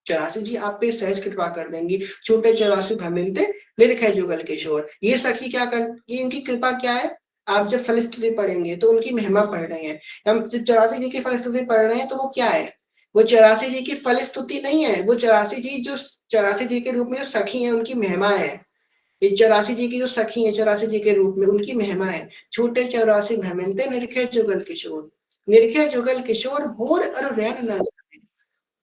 84 जी आप पे सहज कृपा कर देंगी। छोटे 84 भमिंते निरखै जुगल किशोर। ये सखी क्या कर, ये इनकी कृपा क्या है? आप जब फलस्तुति पढ़ेंगे तो उनकी महिमा पढ़ रहे हैं। हम जब 84 जी की फलस्तुति पढ़ रहे हैं तो वो क्या है? वो 84 जी की फलस्तुति नहीं है, वो 84 जी जो 84 जी के रूप में जो सखी है उनकी महिमा है। ये 84 जी की जो सखी है 84 जी के रूप में, उनकी महिमा है। छोटे 84 भ्रमिंते निरखे जुगल किशोर। निरखे जुगल किशोर भोर और रैन न जाने।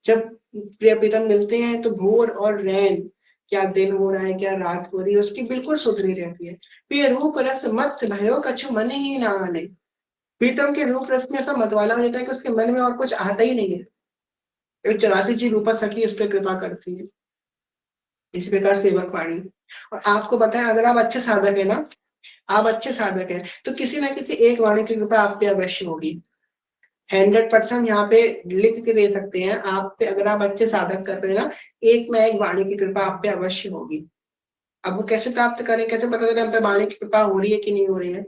जब प्रिय प्रीतम मिलते हैं तो भोर और रैन, क्या दिन हो रहा है क्या रात हो रही है, उसकी बिल्कुल सुधरी रहती है। प्रिय रूप रस मत भयो कछु मन ही ना आने। प्रीतम के रूप रस में ऐसा मतवाला हो जाता है कि उसके मन में और कुछ आता ही नहीं है। एक 84 जी रूपा सखी इस पे कृपा करती है। इस प्रकार सेवक वाणी। और आपको पता है, अगर आप अच्छे साधक है ना, आप अच्छे साधक हैं तो किसी ना किसी एक वाणी की कृपा आप पे अवश्य होगी। 100% यहाँ पे लिख के दे सकते हैं आप पे, अगर आप अच्छे साधक कर रहे हैं ना, एक ना एक वाणी की कृपा आप पे अवश्य होगी। अब वो कैसे प्राप्त करें, कैसे पता चले हम पे वाणी की कृपा हो रही है कि नहीं हो रही है?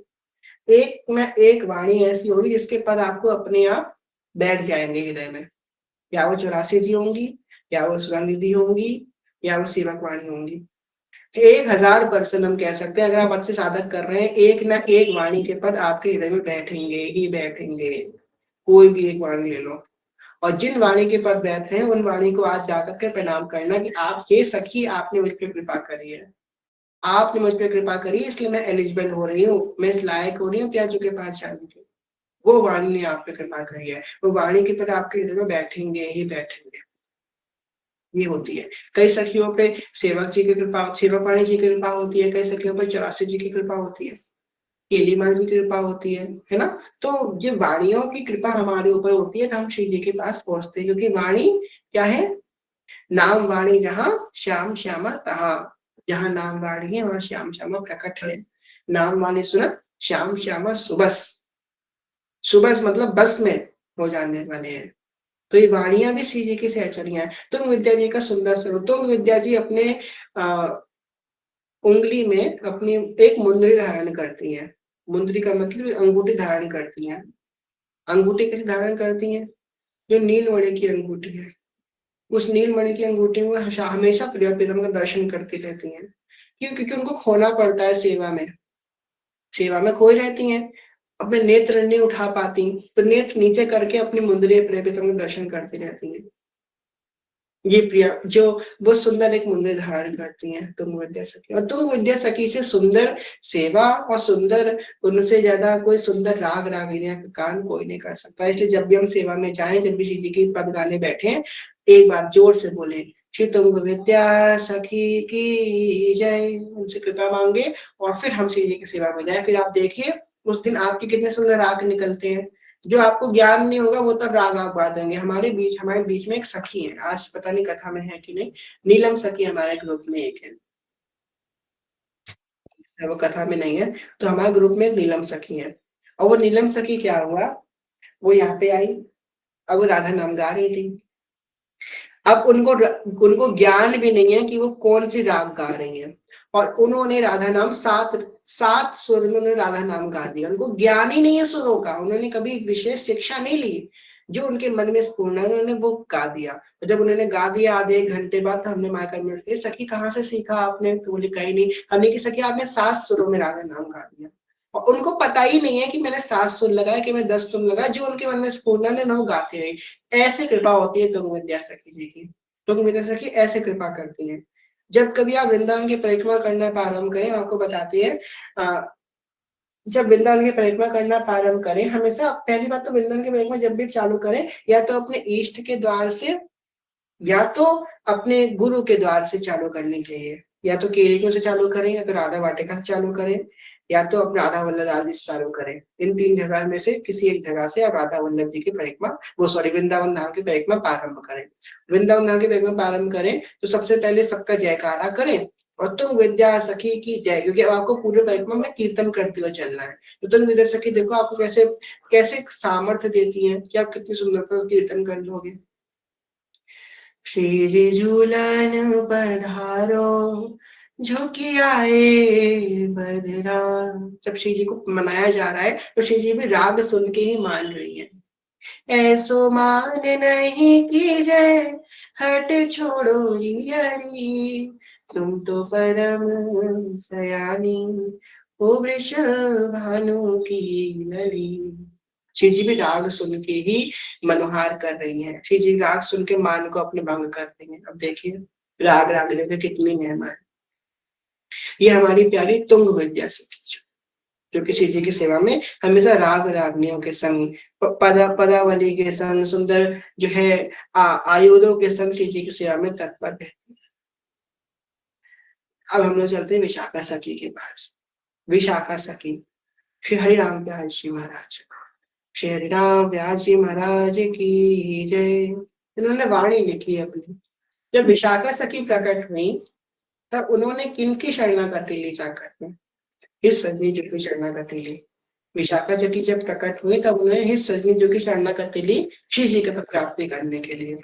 एक ना एक वाणी ऐसी होगी जिसके पद आपको अपने आप बैठ जाएंगे हृदय में। या वो 84 जी होंगी, या वो सुगंधिदी होंगी, या वो सेवक वाणी होंगी। 1000% हम कह सकते हैं, अगर आप अच्छे साधक कर रहे हैं, एक ना एक वाणी के पद आपके हृदय में बैठेंगे ही बैठेंगे। कोई भी एक वाणी ले लो, और जिन वाणी के पद बैठ रहे हैं उन वाणी को आज जाकर के प्रणाम करना कि आप, हे सखी, आपने मुझ पर कृपा करी है, आपने मुझ पर कृपा करी, इसलिए मैं एलिजिबल हो रही हूँ, मैं इस लायक हो रही हूँ प्याजू के पास जाने के। वो वाणी ने आप पे कृपा करी है, वो वाणी की तरह आपके हृदय में बैठेंगे ही बैठेंगे। ये होती है। कई सखियों पे सेवक जी की कृपा, सेवक वाणी जी की कृपा होती है, कई सखियों पे 84 जी की कृपा होती है, केली माँ की कृपा होती है ना? तो ये वाणियों की कृपा हमारे ऊपर होती है तो हम श्री जी के पास पहुँचते हैं, क्योंकि वाणी क्या है? नाम वाणी जहाँ श्याम श्यामा तहाँ, जहाँ नाम वाणी है वहाँ श्याम श्यामा प्रकट है। नाम वाणी सुनत श्याम श्यामा सुबस, सुबस मतलब बस में हो जाने वाले हैं। तो ये वाणियां भी श्री जी की सहचरियां हैं। तुंग विद्या जी का सुंदर स्वरूप, तुंग विद्या जी अपने उंगली में अपनी एक मुंदरी धारण करती हैं। मुंदरी का मतलब अंगूठी धारण करती हैं। अंगूठी कैसे धारण करती हैं? जो नीलमणि की अंगूठी है, उस नीलमणि की अंगूठी में हमेशा प्रिय प्रीतम का दर्शन करती रहती हैं। क्यों? क्योंकि उनको खोना पड़ता है सेवा में। सेवा में खोई रहती हैं, अपने नेत्र नहीं उठा पाती, तो नेत्र नीचे करके अपनी मुंदरी प्रिय प्रीतम का दर्शन करती रहती हैं। ये प्रिया जो वो सुंदर एक मुंदरी धारण करती हैं तुंग विद्या सखी, और तुंग विद्या सखी से सुंदर सेवा और सुंदर, उनसे ज्यादा कोई सुंदर राग रागिनियां का गान कोई नहीं कर सकता। इसलिए जब भी हम सेवा में जाएं, जब भी श्री जी की पद गाने बैठे, एक बार जोर से बोले श्री तुंग विद्या सखी की जय, उनसे कृपा मांगे और फिर हम श्री जी की सेवा में जाए। फिर आप देखिए उस दिन आपके कितने सुंदर राग निकलते हैं। जो आपको ज्ञान नहीं होगा वो तब राग आप गा देंगे। हमारे बीच में एक सखी है, आज पता नहीं कथा में है कि नहीं, नीलम सखी हमारे ग्रुप में एक है, वो कथा में नहीं है। तो हमारे ग्रुप में एक नीलम सखी है, और वो नीलम सखी क्या हुआ, वो यहाँ पे आई, अब वो राधा नाम गा रही थी। अब उनको ज्ञान भी नहीं है कि वो कौन सी राग गा रही है, और उन्होंने राधा नाम सात सात सुर में उन्होंने राधा नाम गा दिया। उनको ज्ञान ही नहीं है सुरों का, उन्होंने कभी विशेष शिक्षा नहीं ली। जो उनके मन में स्फूर्ण है उन्होंने वो गा दिया। तो जब उन्होंने गा दिया आधे एक घंटे बाद, तो हमने मायका में बोले, सखी कहाँ से सीखा आपने? तो बोली कहीं नहीं। हमने की सखी आपने सात सुरों में राधा नाम गा दिया, और उनको पता ही नहीं है कि मैंने सात सुर लगाया कि मैं 10 सुर लगाया। जो उनके मन में स्फूर्णा है ना, वो गाते रहे। ऐसी कृपा होती है तुंग विद्या सखी जी की। तुंग विद्या सखी ऐसे कृपा करती है। जब कभी आप वृंदावन की परिक्रमा करना प्रारंभ करें, आपको बताती है, जब वृंदावन की परिक्रमा करना प्रारंभ करें, हमेशा पहली बात तो वृंदावन की परिक्रमा जब भी चालू करें, या तो अपने इष्ट के द्वार से, या तो अपने गुरु के द्वार से चालू करनी चाहिए। या तो केरिकों से चालू करें, या तो राधा वाटिका से चालू करें, या तो अपने राधा वल्लभ राज से चालू करें। इन तीन जगह में से किसी एक जगह से आप राधा वल्लभ जी की परिक्रमा, वो सॉरी वृंदावन धाम की परिक्रमा प्रारंभ करें। वृंदावन धाम की परिक्रमा प्रारंभ करें तो सबसे पहले सबका जयकारा करें, और तुम विद्या सखी की जय, क्योंकि अब आपको पूरे परिक्रमा में कीर्तन करते हुए चलना है। तो तुम विद्या सखी देखो आपको कैसे कैसे सामर्थ्य देती है कि आप कितनी सुंदरता कीर्तन कर लोगे। श्री झूलन पधारो, झुकी आए बदरा। जब श्री जी को मनाया जा रहा है तो श्री जी भी राग सुन के ही मान रही है। ऐसो मान नहीं की जय, हट छोड़ो रियरी, तुम तो परम सयानी, हो वृष भानु की नरी। श्री जी भी राग सुन के ही मनोहार कर रही हैं। श्री जी राग सुन के मान को अपने भंग कर रही हैं। अब देखिए राग रागने में कितनी महिमा है। ये हमारी प्यारी तुंग विद्या सखी जो कि श्री जी की सेवा में हमेशा राग रागनियों के संग, पदावली के संग, सुंदर जो है आयुधों के संग श्री जी की सेवा में तत्पर है। अब हम लोग चलते हैं विशाखा सखी के पास। विशाखा सखी श्री हरिराम व्यास जी महाराज, श्री हरिराम व्यास जी महाराज की जय। इन्होंने वाणी लिखी है अपनी। जब विशाखा सखी प्रकट हुई तब उन्होंने किनकी शरणागति ली जाकर? इस सजनी जो की शरणागति ली। विशाखा सखी जब प्रकट हुई तब उन्होंने हित सजनी जो की शरणागति ली श्री जी के पद प्राप्ति करने के लिए।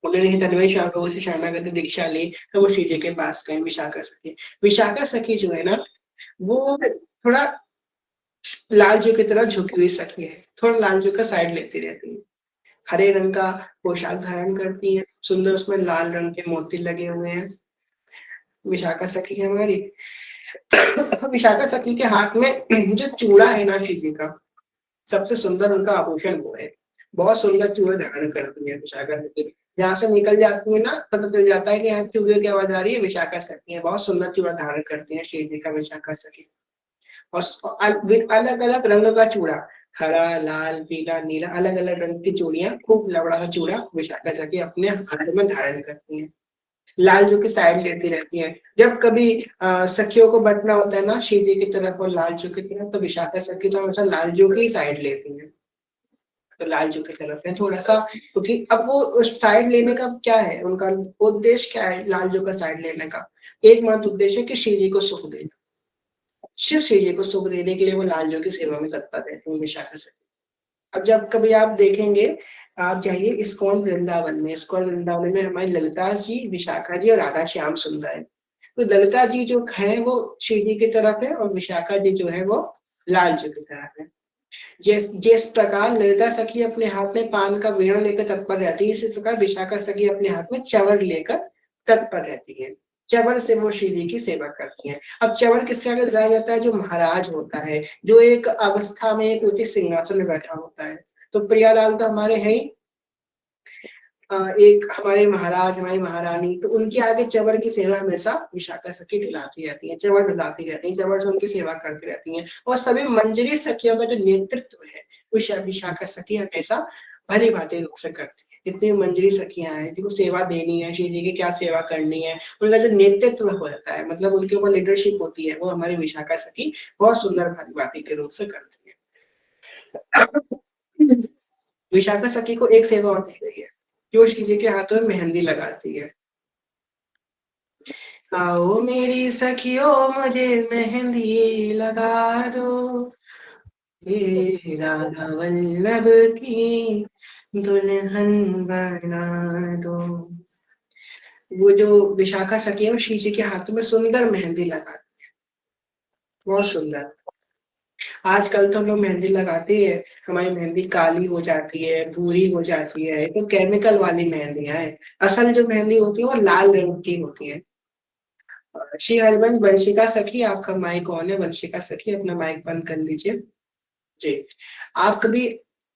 उन्होंने तन्मय प्रभु से शरणागति दीक्षा ली, तो वो श्री जी के पास गए विशाखा सखी। विशाखा सखी जो है ना, वो थोड़ा लालजू की तरह झुकी हुई सखी है, थोड़ा लालजू का साइड लेती रहती है। हरे रंग का पोशाक धारण करती है, सुंदर उसमें लाल रंग के मोती लगे हुए हैं। विशाखा सखी हमारी विशाखा सखी के हाथ में जो चूड़ा है ना श्री जी का, सबसे सुंदर उनका आभूषण वो है। बहुत सुंदर चूड़े धारण करती है विशाखा सखी। यहाँ से निकल जाती है ना, पता चल जाता है कि यहाँ चूड़े की आवाज आ रही है, विशाखा सखी है। बहुत सुंदर चूड़ा धारण करती है श्री जी का विशाखा सखी। और अलग अलग रंग का चूड़ा, हरा, लाल, पीला, नीला अलग अलग रंग की चूड़ियां, खूब लबड़ा सा चूड़ा विशाखा सखी अपने हाथ में धारण करती हैं। लाल जो की साइड लेती रहती हैं। जब कभी सखियों को बंटना होता है ना, शिव जी की तरफ और लाल जो की तरफ, तो विशाखा सखी तो हमेशा लाल जो की साइड लेती हैं। तो लाल जो की तरफ है थोड़ा सा, क्योंकि अब वो उस साइड लेने का क्या है, उनका उद्देश्य क्या है लाल जो का साइड लेने का? एकमात्र उद्देश्य है कि शिव जी को सुख देना। शिव जी को सुख देने के लिए वो लाल जो की सेवा में तत्पर रहते हैं विशाखा से। अब जब कभी आप देखेंगे, आप जाइए इस्कॉन वृंदावन में, इस्कॉन वृंदावन में हमारी ललिता जी, विशाखा जी और राधा श्याम सुंदर है। तो ललिता जी जो है वो शिव जी की तरफ है, और विशाखा जी जो है वो लाल जी की तरफ है। जिस जिस प्रकार ललिता सखी अपने हाथ में पान का वीणा लेकर तत्पर रहती है, इसी प्रकार विशाखा सखी अपने हाथ में चवर लेकर तत्पर रहती है। चवर से वो शिव जी की सेवा करती हैं। अब चवर किससे आगे दिलाया जाता है? जो महाराज होता है, जो एक अवस्था में एक उचित सिंहासन में बैठा होता है। तो प्रियालाल तो हमारे है ही, एक हमारे महाराज, हमारी महारानी, तो उनके आगे चवर की सेवा हमेशा विशाखा सखी दिलाती रहती है, चवर दिलाती रहती है, चवर से उनकी सेवा करती रहती हैं। और सभी मंजरी सखियों का जो नेतृत्व है, विशाखा सखी हमेशा भली भांति रूप से करती है। जितनी मंजरी सखियां हैं जिनको सेवा देनी है, श्री जी की क्या सेवा करनी है, उनका जो नेतृत्व हो जाता है, मतलब उनके ऊपर लीडरशिप होती है, वो हमारी विशाखा सखी बहुत सुंदर भली भांति के रूप से करती है। विशाखा सखी को एक सेवा और दी गई है, जो श्री जी के हाथों में मेहंदी लगाती है। आओ मेरी सखियों मुझे मेहंदी लगा दो, ये राधा वल्लभ की दुल्हन बना दो। वो जो विशाखा सखी है वो श्री जी के हाथों में सुंदर मेहंदी लगाती है, बहुत सुंदर। आजकल तो हम लोग मेहंदी लगाते हैं, हमारी मेहंदी काली हो जाती है, भूरी हो जाती है, तो केमिकल वाली मेहंदियां हैं। असल जो मेहंदी होती है वो लाल रंग की होती है। श्री हरिवंश वंशिका सखी, आपका माइक ऑन है, वंशिका सखी अपना माइक बंद कर लीजिए। जी। आप कभी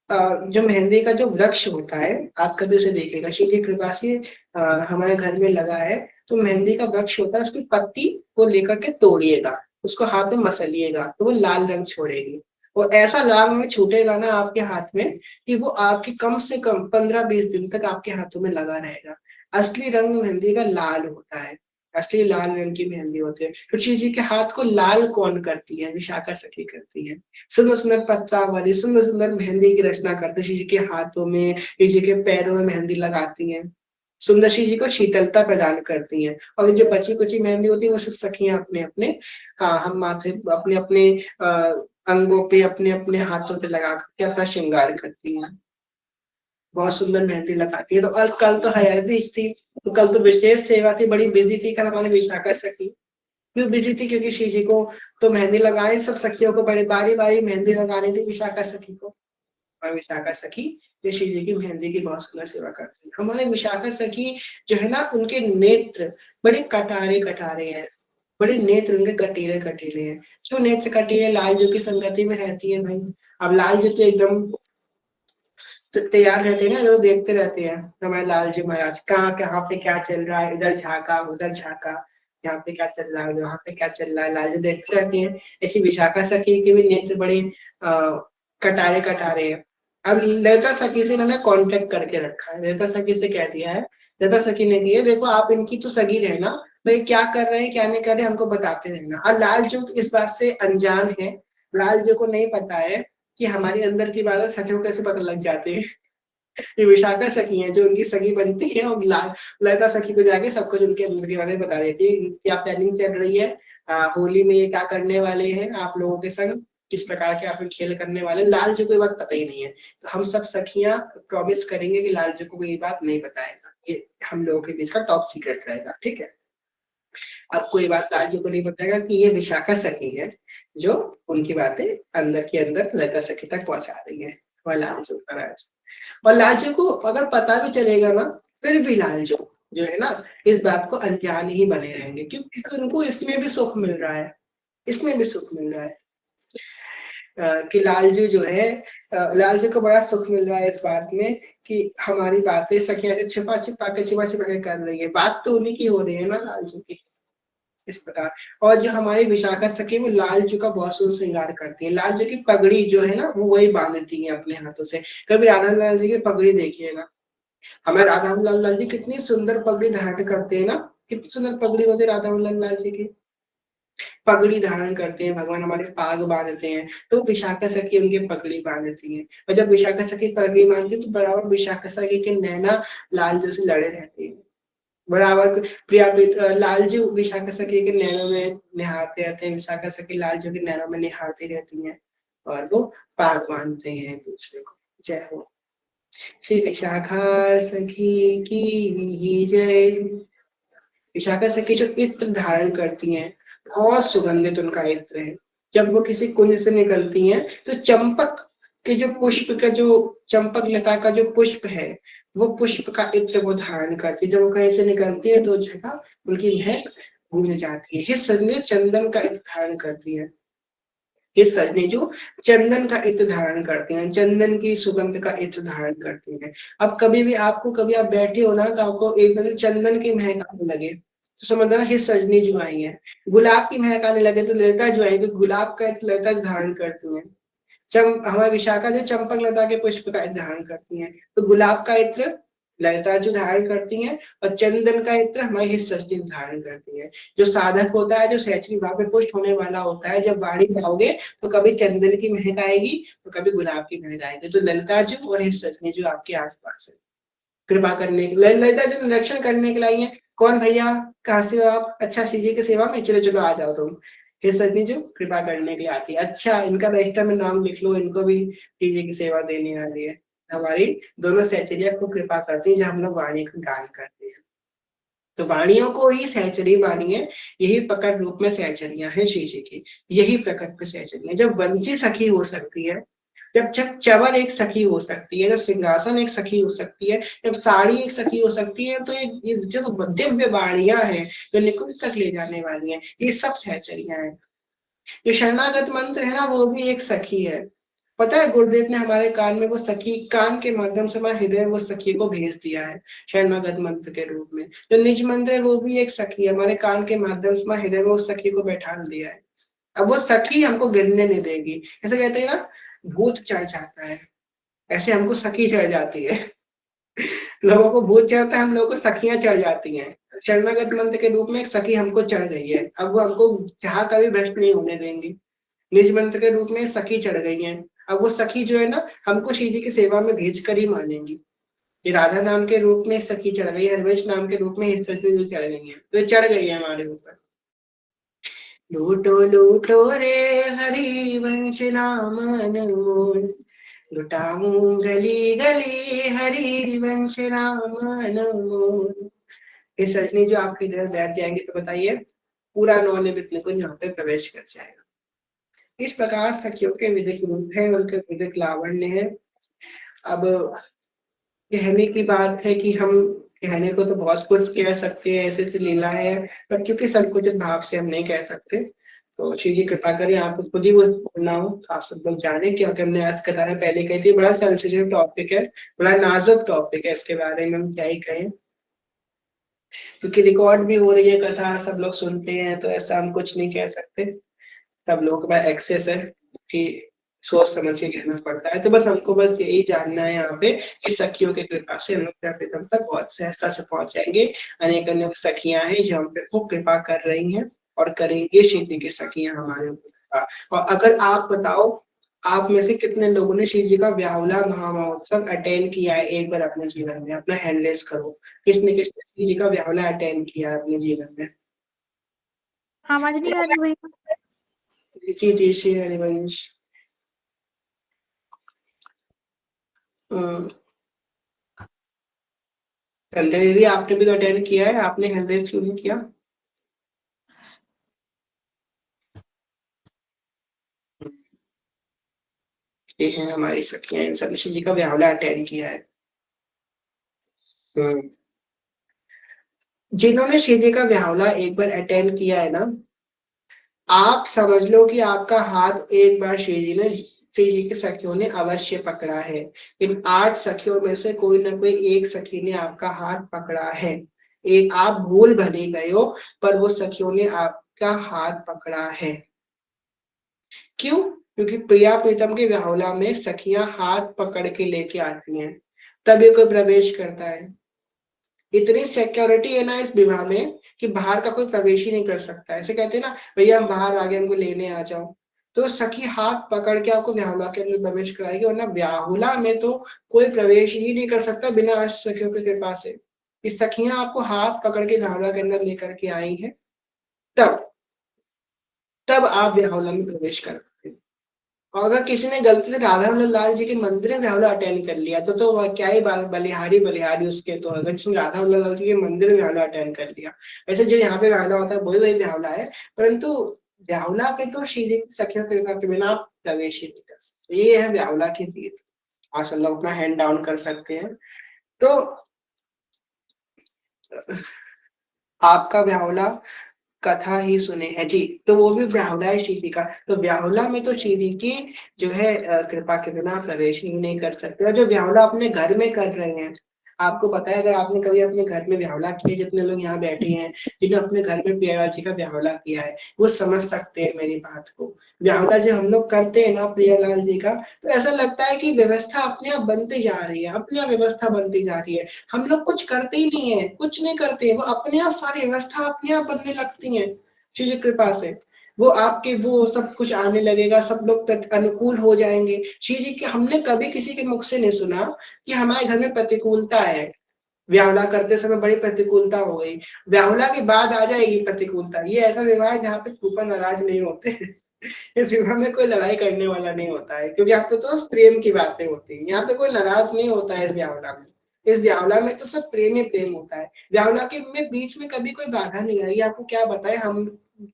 जो मेहंदी का जो वृक्ष होता है, आप कभी उसे देखिएगा, श्री जी कृपा से हमारे घर में लगा है। तो मेहंदी का वृक्ष होता है, उसकी पत्ती को लेकर के तोड़िएगा, उसको हाथ में मसलिएगा, तो वो लाल रंग छोड़ेगी। और ऐसा लाल रंग छूटेगा ना आपके हाथ में, कि वो आपकी कम से कम 15-20 दिन तक आपके हाथों में लगा रहेगा। असली रंग मेहंदी का लाल होता है, असली लाल रंग की मेहंदी होती है। तो श्री जी के हाथ को लाल कौन करती है? विशाखा सखी करती है। सुंदर सुंदर पत्ता वाली सुंदर सुंदर मेहंदी की रचना करते श्री जी के हाथों में, श्री जी के पैरों में मेहंदी लगाती हैं, सुंदर श्री जी को शीतलता प्रदान करती हैं। और जो बची कुची मेहंदी होती है वो सब सखियां अपने अपने, हाँ, हम माथे अपने अपने अंगों पे, अपने अपने हाथों पे लगा करके अपना श्रृंगार करती हैं। बहुत सुंदर मेहंदी लगाती है। तो और कल तो हयातीज थी, तो कल तो विशेष सेवा थी, बड़ी बिजी थी कल हमारी विशाखा सखी। क्यों बिजी थी? क्योंकि श्री जी को तो मेहंदी लगाए, सब सखियों को बड़े बारी बारी मेहंदी लगानी थी विशाखा सखी को। और विशाखा सखी ये श्री जी की मेहंदी की बहुत सुंदर सेवा करती है। हमारे विशाखा सखी जो है ना, उनके नेत्र बड़े कटारे कटारे हैं, बड़े नेत्र उनके कटीले कटीले हैं। जो नेत्र कटीले लाल जो की संगति में रहती है भाई। अब लाल जो तो एकदम तैयार रहते हैं ना, जो देखते रहते हैं हमारे लाल जी महाराज, कहाँ कहाँ पे क्या चल रहा है, इधर झाका उधर झाका, यहाँ पे क्या चल रहा है, वहां पे क्या चल रहा है, लाल जी देखते रहते हैं। ऐसी विशाखा सखी के भी नेत्र बड़े कटारे कटारे हैं। अब ललिता सखी से इन्होंने कांटेक्ट करके रखा है, ललिता सखी से कह दिया है, ललिता सखी ने दिया देखो आप इनकी तो सगी रहना, भाई क्या कर रहे हैं क्या नहीं कर रहे हमको बताते रहना। और लाल जो इस बात से अनजान है, लाल जो को नहीं पता है कि हमारी अंदर की बातें सखियों को कैसे पता लग जाती है। ये विशाखा सखी है जो उनकी सखी बनती है, और ललिता सखी को जाके सब कुछ उनके अंदर की बातें बता देती है, क्या प्लानिंग चल रही है, होली में ये क्या करने वाले हैं आप लोगों के संग, किस प्रकार के आप खेल करने वाले। लाल जी को ये बात पता ही नहीं है, तो हम सब सखियां प्रॉमिस करेंगे कि लाल जी को ये बात नहीं बताएगा, ये हम लोगों के बीच का टॉप सीक्रेट रहेगा, ठीक है। अब कोई बात लाल जी को नहीं बताएगा कि ये विशाखा सखी है, जो उनकी बातें अंदर के अंदर ललिता सखी तक पहुंचा रही है, वह लाल जी महाराज। और लालचू को अगर पता भी चलेगा ना, फिर भी लालचू जो है ना, इस बात को अनजान ही बने रहेंगे, क्योंकि उनको इसमें भी सुख मिल रहा है, इसमें भी सुख मिल रहा है। कि लालजू जो है, लालजू को बड़ा सुख मिल रहा है इस बात में कि हमारी बातें सखियां ऐसे छिपा छिपा के कर रही है, बात तो उन्हीं की हो रही है ना लालजू की। इस प्रकार। और जो हमारी विशाखा सखी वो लालचू का बहुत सुंदर श्रृंगार करती है। लालचू की पगड़ी जो है ना वो वही बांधती है अपने हाथों से। कभी राधा लाल जी की पगड़ी देखिएगा, हमें राधा लाल जी कितनी सुंदर पगड़ी धारण करते हैं ना, कितनी सुंदर पगड़ी होती है राधा लाल जी की। पगड़ी धारण करते हैं भगवान, हमारे पाग बांधते हैं, तो विशाखा सखी उनकी पगड़ी बांधती है। और जब विशाखा सखी पगड़ी बांधती है तो बराबर विशाखा सखी के नैना लालजू से लड़े रहते हैं। बराबर लालजू विशाखा सखी के नैनों में निहारते रहते हैं, विशाखा सखी लालजू के नैनों में निहारती रहती हैं, और वो पाग बांधते हैं एक दूसरे को। जय हो। श्री विशाखा सखी की जय। विशाखा सखी जो इत्र धारण करती हैं, बहुत सुगंधित उनका इत्र है। जब वो किसी कुंज से निकलती हैं तो चंपक के जो पुष्प का जो चंपक लता का जो पुष्प है, वो पुष्प का इत्र वो धारण करती है। जब वो कहीं से निकलती है तो जगह उनकी महक भूल जाती है। हे सजने चंदन का इत्र धारण करती है, ये सजने जो चंदन का इत्र धारण करते हैं, चंदन की सुगंध का इत्र धारण करते हैं। अब कभी भी आपको, कभी आप बैठे हो ना तो आपको एकदम चंदन की महक आने लगे तो समझना ये सजनी जो आई है। गुलाब की महक आने लगे तो ललिता जो आई, गुलाब का इत्र ललिता धारण करती है। हमारे विशाखा जो चंपक लता के पुष्प का इत्र धारण करती हैं, तो गुलाब का इत्र ललिता जो धारण करती हैं, और चंदन का इत्र हमारी हित सृष्टि धारण करती है। जो साधक होता है, जो सहचरी भाव में पुष्ट होने वाला होता है, जब बाड़ी गाओगे तो कभी चंदन की महक आएगी तो कभी गुलाब की महक आएगी। तो ललिता जी और हित सजनी जो आपके आसपास है, कृपा करने के लिए, ललिता जी निरीक्षण करने के लिए आई है। कौन भैया, कहाँ से हो आप? अच्छा, श्री जी की सेवा में, चलो चलो आ जाओ तुम। हे सजनी जो कृपा करने के लिए आती है। अच्छा, इनका रजिस्टर में नाम लिख लो, इनको भी श्री जी की सेवा देने वाली है। हमारी दोनों सहचरिया को कृपा करती है जब हम लोग वाणी का गान करते हैं। तो वाणियों को ही सहचरी मानिए, यही प्रकट रूप में सहचरियां हैं श्री जी की, यही प्रकट में सहचरियां। जब वंची सखी हो सकती है, जब जब चवर एक सखी हो सकती है, जब सिंहासन एक सखी हो सकती है, जब साड़ी एक सखी हो सकती है, तो ये जो दिव्य वाणियां हैं जो निकुंज तक ले जाने वाली हैं, ये सब सहचरियां हैं। जो शरणागत मंत्र है ना वो भी एक सखी है। पता है गुरुदेव ने हमारे कान में वो सखी, कान के माध्यम से हमारे हृदय वो सखी को भेज दिया है शरणागत मंत्र के रूप में। जो निज मंत्र है वो भी एक सखी है, हमारे कान के माध्यम से हमारे हृदय में उस सखी को बैठा दिया है। अब वो सखी हमको गिरने नहीं देगी। ऐसे कहते हैं ना, भूत चढ़ जाता है, ऐसे हमको सखी चढ़ जाती है। लोगों को भूत चढ़ता है, हम लोगों को सखियां चढ़ जाती हैं। शरणागत मंत्र के रूप में एक सखी हमको चढ़ गई है, अब वो हमको चाह कभी भ्रष्ट नहीं होने देंगी। निज मंत्र के रूप में सखी चढ़ गई हैं, अब वो सखी जो है ना हमको श्री जी की सेवा में भेज कर ही मानेंगी। ये राधा नाम के रूप में सखी चढ़ गई, हरवेश नाम के रूप में सरस्वती चढ़ गई है, तो ये चढ़ गई है हमारे ऊपर। लूटो लूटो रे हरि वंश नाम अनमोल, लुटाऊं गली गली हरि वंश नाम अनमोल। ये सजनी जो आपके इधर बैठ जाएंगे तो बताइए पूरा नौनिमित निकुंज यहाँ पे प्रवेश कर जाएगा। इस प्रकार सखियों के विधिक रूप है, उनके विधिक लावण्य है। अब कहने की बात है कि हम कहने को तो बहुत कुछ कह सकते हैं, ऐसे ऐसी लीला है, पर क्योंकि संकुचित भाव से हम नहीं कह सकते, तो श्री जी कृपा करें आप खुद ही वो बोलना हो तो आप सब लोग जाने, क्योंकि हमने आज कथा में पहले कही थी बड़ा सेंसिटिव टॉपिक है, बड़ा नाजुक टॉपिक है, इसके बारे में हम क्या ही कहें, क्योंकि रिकॉर्ड भी हो रही है कथा, सब लोग सुनते हैं, तो ऐसा हम कुछ नहीं कह सकते। सब लोगों के पास एक्सेस है कि सोच समझ के कहना पड़ता है। तो बस हमको बस यही जानना है यहाँ पे कि सखियों की कृपा से हम लोग प्रियतम तक बहुत सहजता से पहुंच जाएंगे। अनेक अनेक सखियां हैं जो हम पे खूब कृपा कर रही हैं और करेंगे। श्री जी की सखियां हमारे ऊपर कृपा। और अगर आप बताओ, आप में से कितने लोगों ने श्री जी का व्याहुला महामहोत्सव अटेंड किया है एक बार अपने जीवन में? अपना हैंड रेज करो, किसने किसने श्री जी का व्याहुला अटेंड किया है अपने जीवन में?
आवाज नहीं आ रही भैया?
जी जी, श्री हरिवंश। संध्या दीदी, आपने भी तो अटेंड किया है, आपने हैंड रेज क्यों नहीं किया? ये है हमारी सखियां, इन सब ने श्री जी का व्याहुला अटेंड किया है। हम्म। जिन्होंने श्री जी का व्याहुला एक बार अटेंड किया है ना, आप समझ लो कि आपका हाथ एक बार श्री जी की सखियों ने अवश्य पकड़ा है। इन 8 सखियों में से कोई ना कोई एक सखी ने आपका हाथ पकड़ा है। एक आप भूल भले गए हो, पर वो सखियों ने आपका हाथ पकड़ा है। क्यों? क्योंकि प्रिया प्रीतम के व्याहुला में सखियां हाथ पकड़ के लेके आती हैं, तभी कोई प्रवेश करता है। इतनी सिक्योरिटी है ना इस विवाह में कि बाहर का कोई प्रवेश ही नहीं कर सकता। ऐसे कहते हैं ना, भैया हम बाहर आ गए, हमको लेने आ जाओ। तो सखी हाथ पकड़ के आपको व्याहुला के अंदर प्रवेश कराएगी, वरना व्याहुला में तो कोई प्रवेश ही नहीं कर सकता बिना अष्ट सखियों की कृपा से। कि सखियां आपको हाथ पकड़ के व्याहुला के अंदर लेकर के आई हैं, तब तब आप व्याहुला में प्रवेश कर सकते हैं। और अगर किसी ने गलती से राधा मोहन लाल जी के मंदिर में व्याहुला अटेंड कर लिया तो वह क्या ही बलिहारी बलिहारी उसके। तो अगर जिसने राधा मोहन लाल जी के मंदिर में व्याहुला अटेंड कर लिया, वैसे जो यहाँ पे व्याहुला होता है वही वही व्याहुला है, परंतु व्याहुला के तो श्री जी की सखियों कृपा के बिना आप प्रवेश ही नहीं कर सकते। ये है व्याहुला की रीत। आप सब लोग अपना हैंड डाउन कर सकते हैं। तो आपका व्याहुला कथा ही सुने है जी, तो वो भी व्याहुला है श्री जी का। तो व्याहुला में तो श्री जी की जो है कृपा के बिना प्रवेश ही नहीं कर सकते। और जो व्याहुला अपने घर में कर रहे हैं, आपको पता है, अगर आपने कभी अपने घर में व्याहुला किया, जितने लोग यहाँ बैठे हैं जिन्होंने अपने घर में प्रियालाल जी का व्याहुला किया है, वो समझ सकते हैं मेरी बात को। व्याहुला जो हम लोग करते हैं ना प्रियालाल जी का, तो ऐसा लगता है कि व्यवस्था अपने आप बनती जा रही है, अपने आप व्यवस्था बनती जा रही है। हम लोग कुछ करते ही नहीं है, कुछ नहीं करते, वो अपने आप सारी व्यवस्था अपने आप बनने लगती है श्री जी कृपा से। वो आपके वो सब कुछ आने लगेगा, सब लोग अनुकूल हो जाएंगे श्री जी के। हमने कभी किसी के मुख से नहीं सुना कि हमारे घर में प्रतिकूलता है, व्याहुला करते समय बड़ी प्रतिकूलता हो गई, व्याहुला के बाद आ जाएगी प्रतिकूलता। ये ऐसा विवाह है जहाँ पे फूफा नाराज नहीं होते। इस विवाह में कोई लड़ाई करने वाला नहीं होता है, क्योंकि यहाँ पे तो प्रेम की बातें होती है। यहाँ पे कोई नाराज नहीं होता है इस व्याहुला में। इस व्याहुला में तो सब प्रेम ही प्रेम होता है। व्याहुला के में बीच में कभी कोई बाधा नहीं आई। आपको क्या बताए, हम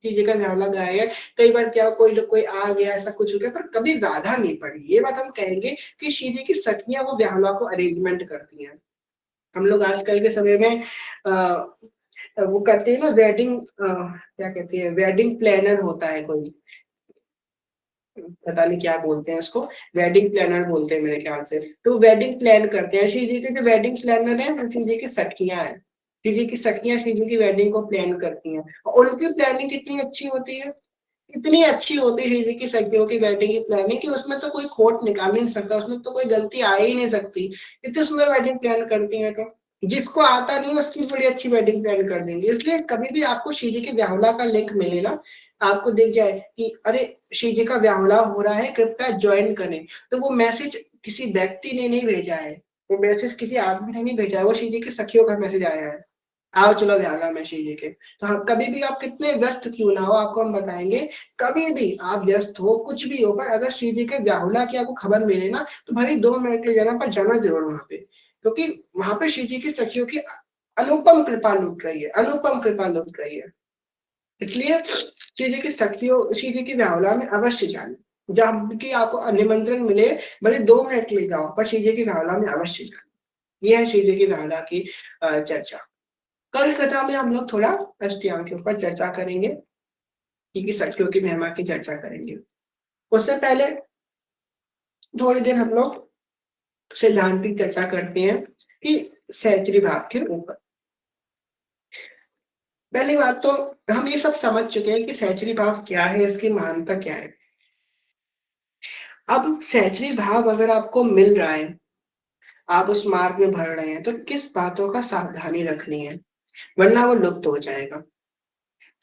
चीजें का व्याहुला गाए हैं, कई बार क्या कोई आ गया, ऐसा कुछ हो गया, पर कभी बाधा नहीं पड़ी। ये बात हम कहेंगे कि श्री जी की सखियां वो व्याहुला को अरेंजमेंट करती हैं। हम लोग आजकल के समय में वो करते हैं ना वेडिंग, क्या कहते हैं, वेडिंग प्लानर होता है कोई, पता नहीं क्या बोलते हैं इसको, वेडिंग प्लानर बोलते हैं मेरे ख्याल से। तो वेडिंग प्लान करते हैं, श्री जी के जो वेडिंग प्लानर है वो श्री जी की सखियां हैं। श्री जी की सखियां श्री जी की वेडिंग को प्लान करती हैं, और उनकी प्लानिंग कितनी अच्छी होती है, इतनी अच्छी होती है श्री जी की सखियों की वेडिंग की प्लानिंग, कि उसमें तो कोई खोट निकाल नहीं सकता, उसमें तो कोई गलती आ ही नहीं सकती। इतनी सुंदर वेडिंग प्लान करती है। तो जिसको आता नहीं उसकी बड़ी अच्छी वेडिंग प्लान कर देंगे। इसलिए कभी भी आपको श्री जी के व्याहुला का लिंक मिले ना, आपको दिख जाए कि अरे श्री जी का व्याहुला हो रहा है, कृपया ज्वाइन करें, तो वो मैसेज किसी व्यक्ति ने नहीं भेजा है, वो मैसेज किसी आदमी ने नहीं भेजा है, वो श्री जी की सखियों का मैसेज आया है, आओ चलो व्याहुला में श्री जी के। तो हाँ, कभी भी आप कितने व्यस्त क्यों ना हो, आपको हम बताएंगे, कभी भी आप व्यस्त हो कुछ भी हो, पर अगर श्री जी के व्याहुला की आपको खबर मिले ना, तो भले 2 मिनट के लिए जाना, पर जाना जरूर वहां पे, क्योंकि वहां पे श्री जी की सखियों की अनुपम कृपा लूट रही है, अनुपम कृपा लूट रही है। इसलिए श्री जी की सखियों, श्री जी की व्याहुला में अवश्य जाना, जब की आपको निमंत्रण मिले, भले 2 मिनट के लिए जाओ, पर श्री जी की व्याहुला में अवश्य जाना। यह है श्री जी की व्याहुला की चर्चा। कल कथा में हम लोग थोड़ा अष्टयाम के ऊपर चर्चा करेंगे, क्योंकि सखियों की महिमा की चर्चा करेंगे। उससे पहले थोड़ी देर हम लोग सिद्धांतिक चर्चा करते हैं कि सहचरी भाव के ऊपर। पहली बात तो हम ये सब समझ चुके हैं कि सहचरी भाव क्या है, इसकी महानता क्या है। अब सहचरी भाव अगर आपको मिल रहा है, आप उस मार्ग में भर रहे हैं, तो किस बातों का सावधानी रखनी है, वरना वो लुप्त हो जाएगा।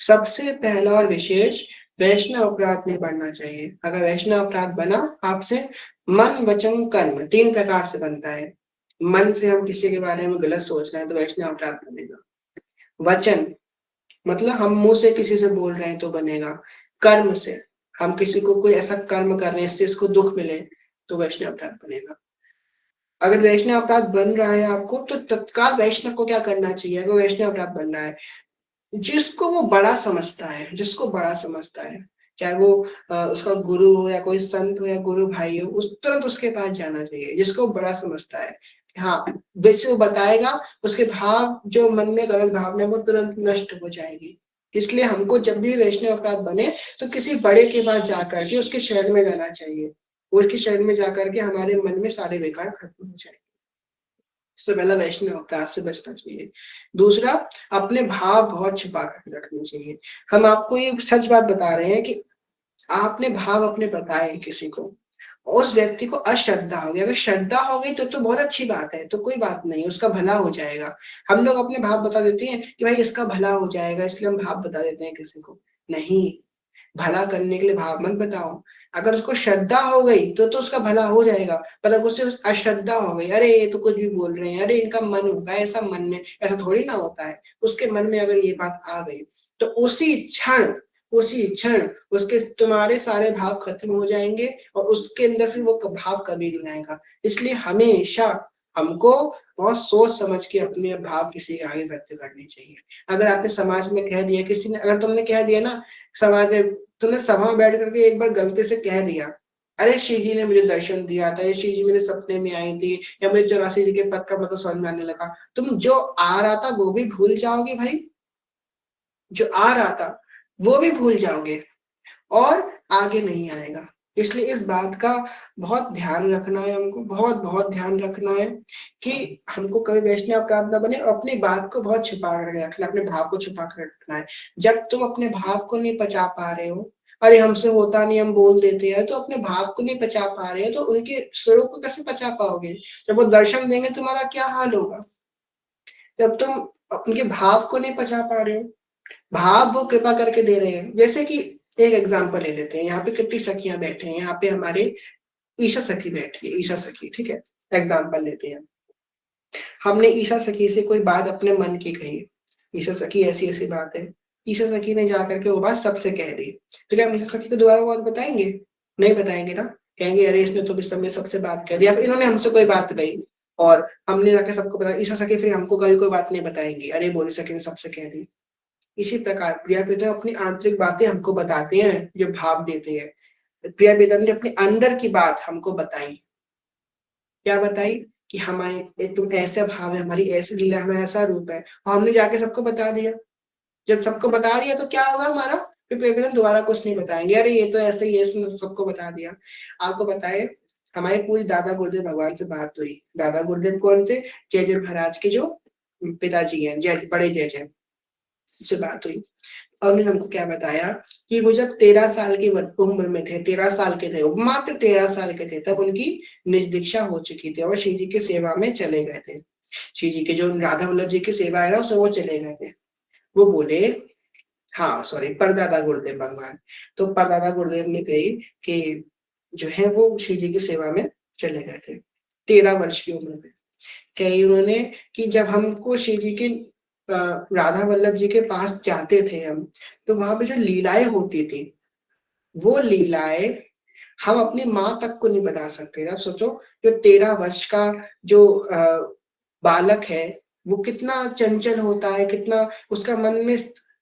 सबसे पहला और विशेष, वैष्णव अपराध नहीं बनना चाहिए। अगर वैष्णव अपराध बना आपसे, मन वचन कर्म 3 प्रकार से बनता है। मन से हम किसी के बारे में गलत सोच रहे हैं तो वैष्णव अपराध बनेगा। वचन मतलब हम मुंह से किसी से बोल रहे हैं तो बनेगा। कर्म से हम किसी को कोई ऐसा कर्म कर रहे हैं इससे इसको दुख मिले, तो वैष्णव अपराध बनेगा। अगर वैष्णव अपराध बन रहा है आपको, तो तत्काल वैष्णव को क्या करना चाहिए, अगर वैष्णव अपराध बन रहा है, जिसको वो बड़ा समझता है, जिसको बड़ा समझता है, चाहे वो उसका गुरु हो या कोई संत हो या गुरु भाई हो, उस तुरंत उसके पास जाना चाहिए, जिसको बड़ा समझता है। हाँ, जैसे वो बताएगा, उसके भाव जो मन में गलत भावना है वो तुरंत नष्ट हो जाएगी। इसलिए हमको जब भी वैष्णव अपराध बने, तो किसी बड़े के पास जाकर के उसके शरण में रहना चाहिए, उसके शरण में जाकर के हमारे मन में सारे विकार खत्म हो जाए। सबसे पहला वैष्णव अपराध से बचना चाहिए। दूसरा, अपने भाव बहुत छुपा कर रखने चाहिए। हम आपको ये सच बात बता रहे हैं कि आपने भाव अपने बताए किसी को, उस व्यक्ति को अश्रद्धा हो गई, अगर श्रद्धा हो गई तो बहुत अच्छी बात है, तो कोई बात नहीं, उसका भला हो जाएगा। हम लोग अपने भाव बता देते हैं कि भाई इसका भला हो जाएगा, इसलिए हम भाव बता देते हैं किसी को। नहीं, भला करने के लिए भाव मत बताओ। अगर उसको श्रद्धा हो गई तो उसका भला हो जाएगा, पर अगर उसे अश्रद्धा हो गई, अरे ये तो कुछ भी बोल रहे हैं, अरे इनका मन होगा ऐसा, मन में ऐसा थोड़ी ना होता है, उसके मन में अगर ये बात आ गई तो उसी क्षण उसके तुम्हारे सारे भाव खत्म हो जाएंगे और उसके अंदर फिर वो भाव कभी नहीं आएगा। इसलिए हमेशा हमको बहुत सोच समझ के अपने भाव किसी के आगे व्यक्त करने चाहिए। अगर आपने समाज में कह दिया, किसी ने अगर तुमने कह दिया ना समाज में, तुमने सभा में बैठ करके एक बार गलती से कह दिया, अरे श्री जी ने मुझे दर्शन दिया था, ये श्री जी मेरे सपने में आई थी, या मुझे 84 जी के पद का मतलब समझ में आने लगा, तुम जो आ रहा था वो भी भूल जाओगे भाई, जो आ रहा था वो भी भूल जाओगे और आगे नहीं आएगा। इसलिए इस बात का बहुत ध्यान रखना है, हमको बहुत बहुत ध्यान रखना है कि हमको कभी वैष्णव अपराध ना बने, और अपनी बात को बहुत छुपा कर रखना, अपने भाव को छुपा कर रखना है। जब तुम अपने भाव को नहीं पचा पा रहे हो, अरे हमसे होता नहीं हम बोल देते हैं, तो अपने भाव को नहीं पचा पा रहे हो तो उनके स्वरूप को कैसे पचा पाओगे? जब वो दर्शन देंगे तुम्हारा क्या हाल होगा? जब तुम उनके भाव को नहीं पचा पा रहे हो, भाव वो कृपा करके दे रहे हैं। जैसे कि एक एग्जांपल ले लेते हैं, यहाँ पे कितनी सखियां बैठे हैं, यहाँ पे हमारे ईशा सखी बैठी है, ईशा सखी, ठीक है, एग्जांपल लेते हैं। हमने ईशा सखी से कोई बात अपने मन की कही, ईशा सखी ऐसी ऐसी बात है, ईशा सखी ने जा करके वो बात सबसे कह दी, तो क्या हम ईशा सखी को दोबारा वो बात बताएंगे? नहीं बताएंगे ना, कहेंगे अरे इसने तो इस समय सबसे बात कह दी, या फिर इन्होंने हमसे कोई बात कही और हमने जाके सबको बताया, ईशा सखी फिर हमको कभी कोई बात नहीं बताएंगे, अरे बोली सखी ने सबसे कह दी। इसी प्रकार प्रिया प्रीतम अपनी आंतरिक बातें हमको बताते हैं, जो भाव देते हैं। प्रिया प्रीतम ने अपने अंदर की बात हमको बताई, क्या बताई कि हमारे तुम ऐसा भाव है, हमारी ऐसी लीला, हमारा ऐसा रूप है, और हमने जाके सबको बता दिया। जब सबको बता दिया तो क्या होगा हमारा, फिर प्रिया प्रीतम दोबारा कुछ नहीं बताएंगे, अरे ये तो ऐसे ही है, इसने सबको बता दिया। आपको बताए, हमारे पूरी दादा गुरुदेव भगवान से बात हुई, दादा गुरुदेव कौन से, जय जय महाराज के जो पिताजी हैं, जय बड़े जय जय से बात हुई। और उन्होंने हमको क्या बताया कि वो जब 13 साल की उम्र में थे, 13 साल के थे, मात्र 13 साल के थे, तब उनकी निज दीक्षा हो चुकी थी और श्री जी की सेवा में चले गए थे। श्री जी के जो राधा वल्लभ जी की सेवा है ना, उसमें वो चले गए थे। वो बोले, हाँ सॉरी, परदादा गुरुदेव भगवान, तो परदादा गुरुदेव ने कही कि जो है वो श्री जी की सेवा में चले गए थे 13 वर्ष की उम्र में। कही उन्होंने कि जब हमको श्री जी के राधा वल्लभ जी के पास जाते थे हम, तो वहां पे जो लीलाएं होती थी, वो लीलाएं हम अपनी माँ तक को नहीं बता सकते। आप सोचो, जो 13 वर्ष का जो बालक है, वो कितना चंचल होता है, कितना उसका मन में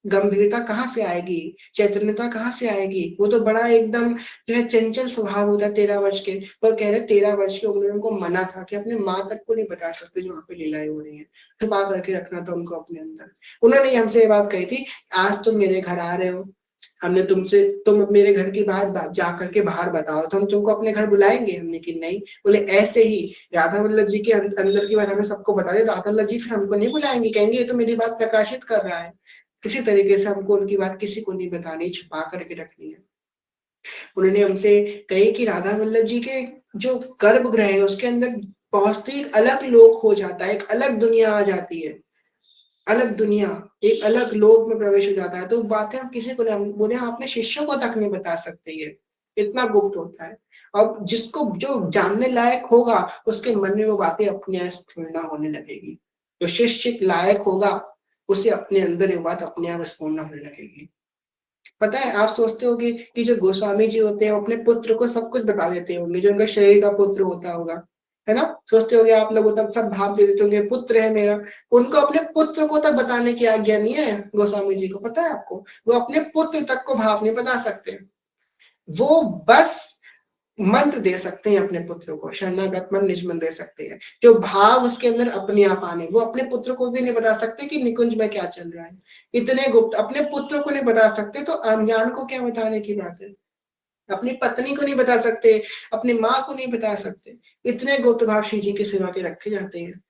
गंभीरता कहाँ से आएगी, चैतन्यता कहाँ से आएगी, वो तो बड़ा एकदम जो है चंचल स्वभाव होता है 13 वर्ष के। पर कह रहे 13 वर्ष की उम्र में उनको मना था कि अपने माँ तक को नहीं बता सकते जो वहाँ पे लीलाएं हो रही है, छुपा करके रखना था उनको अपने अंदर। उन्होंने हमसे ये बात कही थी, आज तुम मेरे घर आ रहे हो, हमने तुमसे, तुम मेरे घर की बात जा करके बाहर बताओ तो हम तुमको अपने घर बुलाएंगे, हमने कि नहीं। बोले ऐसे ही राधा वल्लभ जी के अंदर की बात हमें सबको बता दे, राधा वल्लभ जी फिर हमको नहीं बुलाएंगे, कहेंगे ये तो मेरी बात प्रकाशित कर रहा है। किसी तरीके से हमको उनकी बात किसी को नहीं बतानी, छुपा करके रखनी है। उन्होंने हमसे कही कि राधा वल्लभ जी के जो गर्भगृह है उसके अंदर पहुंचते ही एक अलग लोक हो जाता है, एक अलग दुनिया आ जाती है, अलग दुनिया, एक अलग लोक में प्रवेश हो जाता है। तो बातें हम किसी को नहीं, हम बोले हम अपने शिष्यों को तक नहीं बता सकते, ये इतना गुप्त होता है। और जिसको जो जानने लायक होगा उसके मन में वो बातें अपने आप स्फुरना होने लगेगी, जो शिष्य लायक होगा उसे अपने अंदर ये बात अपने आप स्फुरना होने लगेगी। पता है, आप सोचते होगे कि जो गोस्वामी जी होते हैं वो अपने पुत्र को सब कुछ बता देते होंगे, जो उनका शरीर का पुत्र होता होगा, है ना, सोचते होंगे आप लोग तब सब भाव दे देते होंगे पुत्र है मेरा। उनको अपने पुत्र को तक बताने की आज्ञा नहीं है गोस्वामी जी को, पता है आपको, वो अपने पुत्र तक को भाव नहीं बता सकते। वो बस मंत्र दे सकते हैं अपने पुत्र को, शरणागत मन निज मन दे सकते हैं, जो भाव उसके अंदर अपने आप आने, वो अपने पुत्र को भी नहीं बता सकते कि निकुंज में क्या चल रहा है। इतने गुप्त अपने पुत्र को नहीं बता सकते तो अनजान को क्या बताने की बात है। अपनी पत्नी को नहीं बता सकते, अपनी माँ को नहीं बता सकते, इतने गुप्त भाव श्री जी की सेवा के रखे जाते हैं।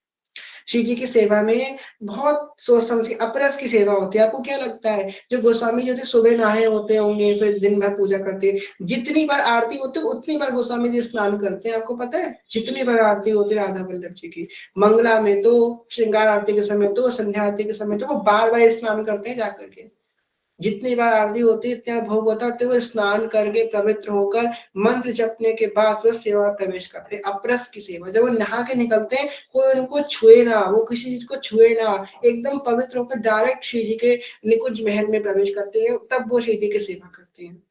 श्री जी की सेवा में बहुत सोच समझ के अपरस की सेवा होती है। आपको क्या लगता है जो गोस्वामी जी होते सुबह नहाए होते होंगे, फिर दिन भर पूजा करते हैं, जितनी बार आरती होती है उतनी बार गोस्वामी जी स्नान करते हैं, आपको पता है? जितनी बार आरती होती है राधा वल्लभ जी की, मंगला में तो, श्रृंगार आरती के समय तो, संध्या आरती के समय तो वो बार बार स्नान करते हैं जाकर के। जितनी बार आरती होती है इतना भोग होता है, तो वो स्नान करके पवित्र होकर मंत्र जपने के बाद फिर सेवा में प्रवेश करते हैं। अपरस की सेवा, जब वो नहा के निकलते हैं कोई उनको छुए ना, वो किसी चीज को छुए ना, एकदम पवित्र होकर डायरेक्ट श्री जी के निकुंज महल में प्रवेश करते हैं, तब वो श्री जी की सेवा करते हैं।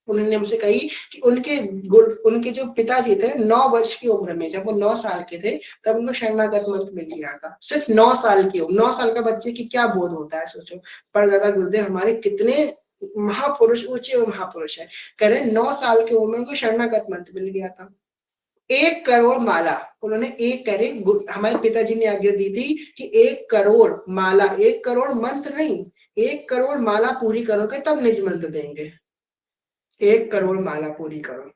उन्होंने हमसे कही कि उनके जो पिताजी थे 9 वर्ष की उम्र में, जब वो 9 साल के थे, तब उनको शरणागत मंत्र मिल गया था। सिर्फ 9 साल की उम्र, 9 साल का बच्चे की क्या बोध होता है सोचो। पर दादा गुरुदेव हमारे कितने महापुरुष, ऊंचे महापुरुष है। कह रहे 9 साल की उम्र में उनको शरणागत मंत्र मिल गया था। 1 करोड़ माला उन्होंने, एक करे हमारे पिताजी ने आज्ञा दी थी कि 1 करोड़ माला, 1 करोड़ मंत्र नहीं, 1 करोड़ माला पूरी करोगे तब निज मंत्र देंगे। 1 करोड़ माला पूरी करो।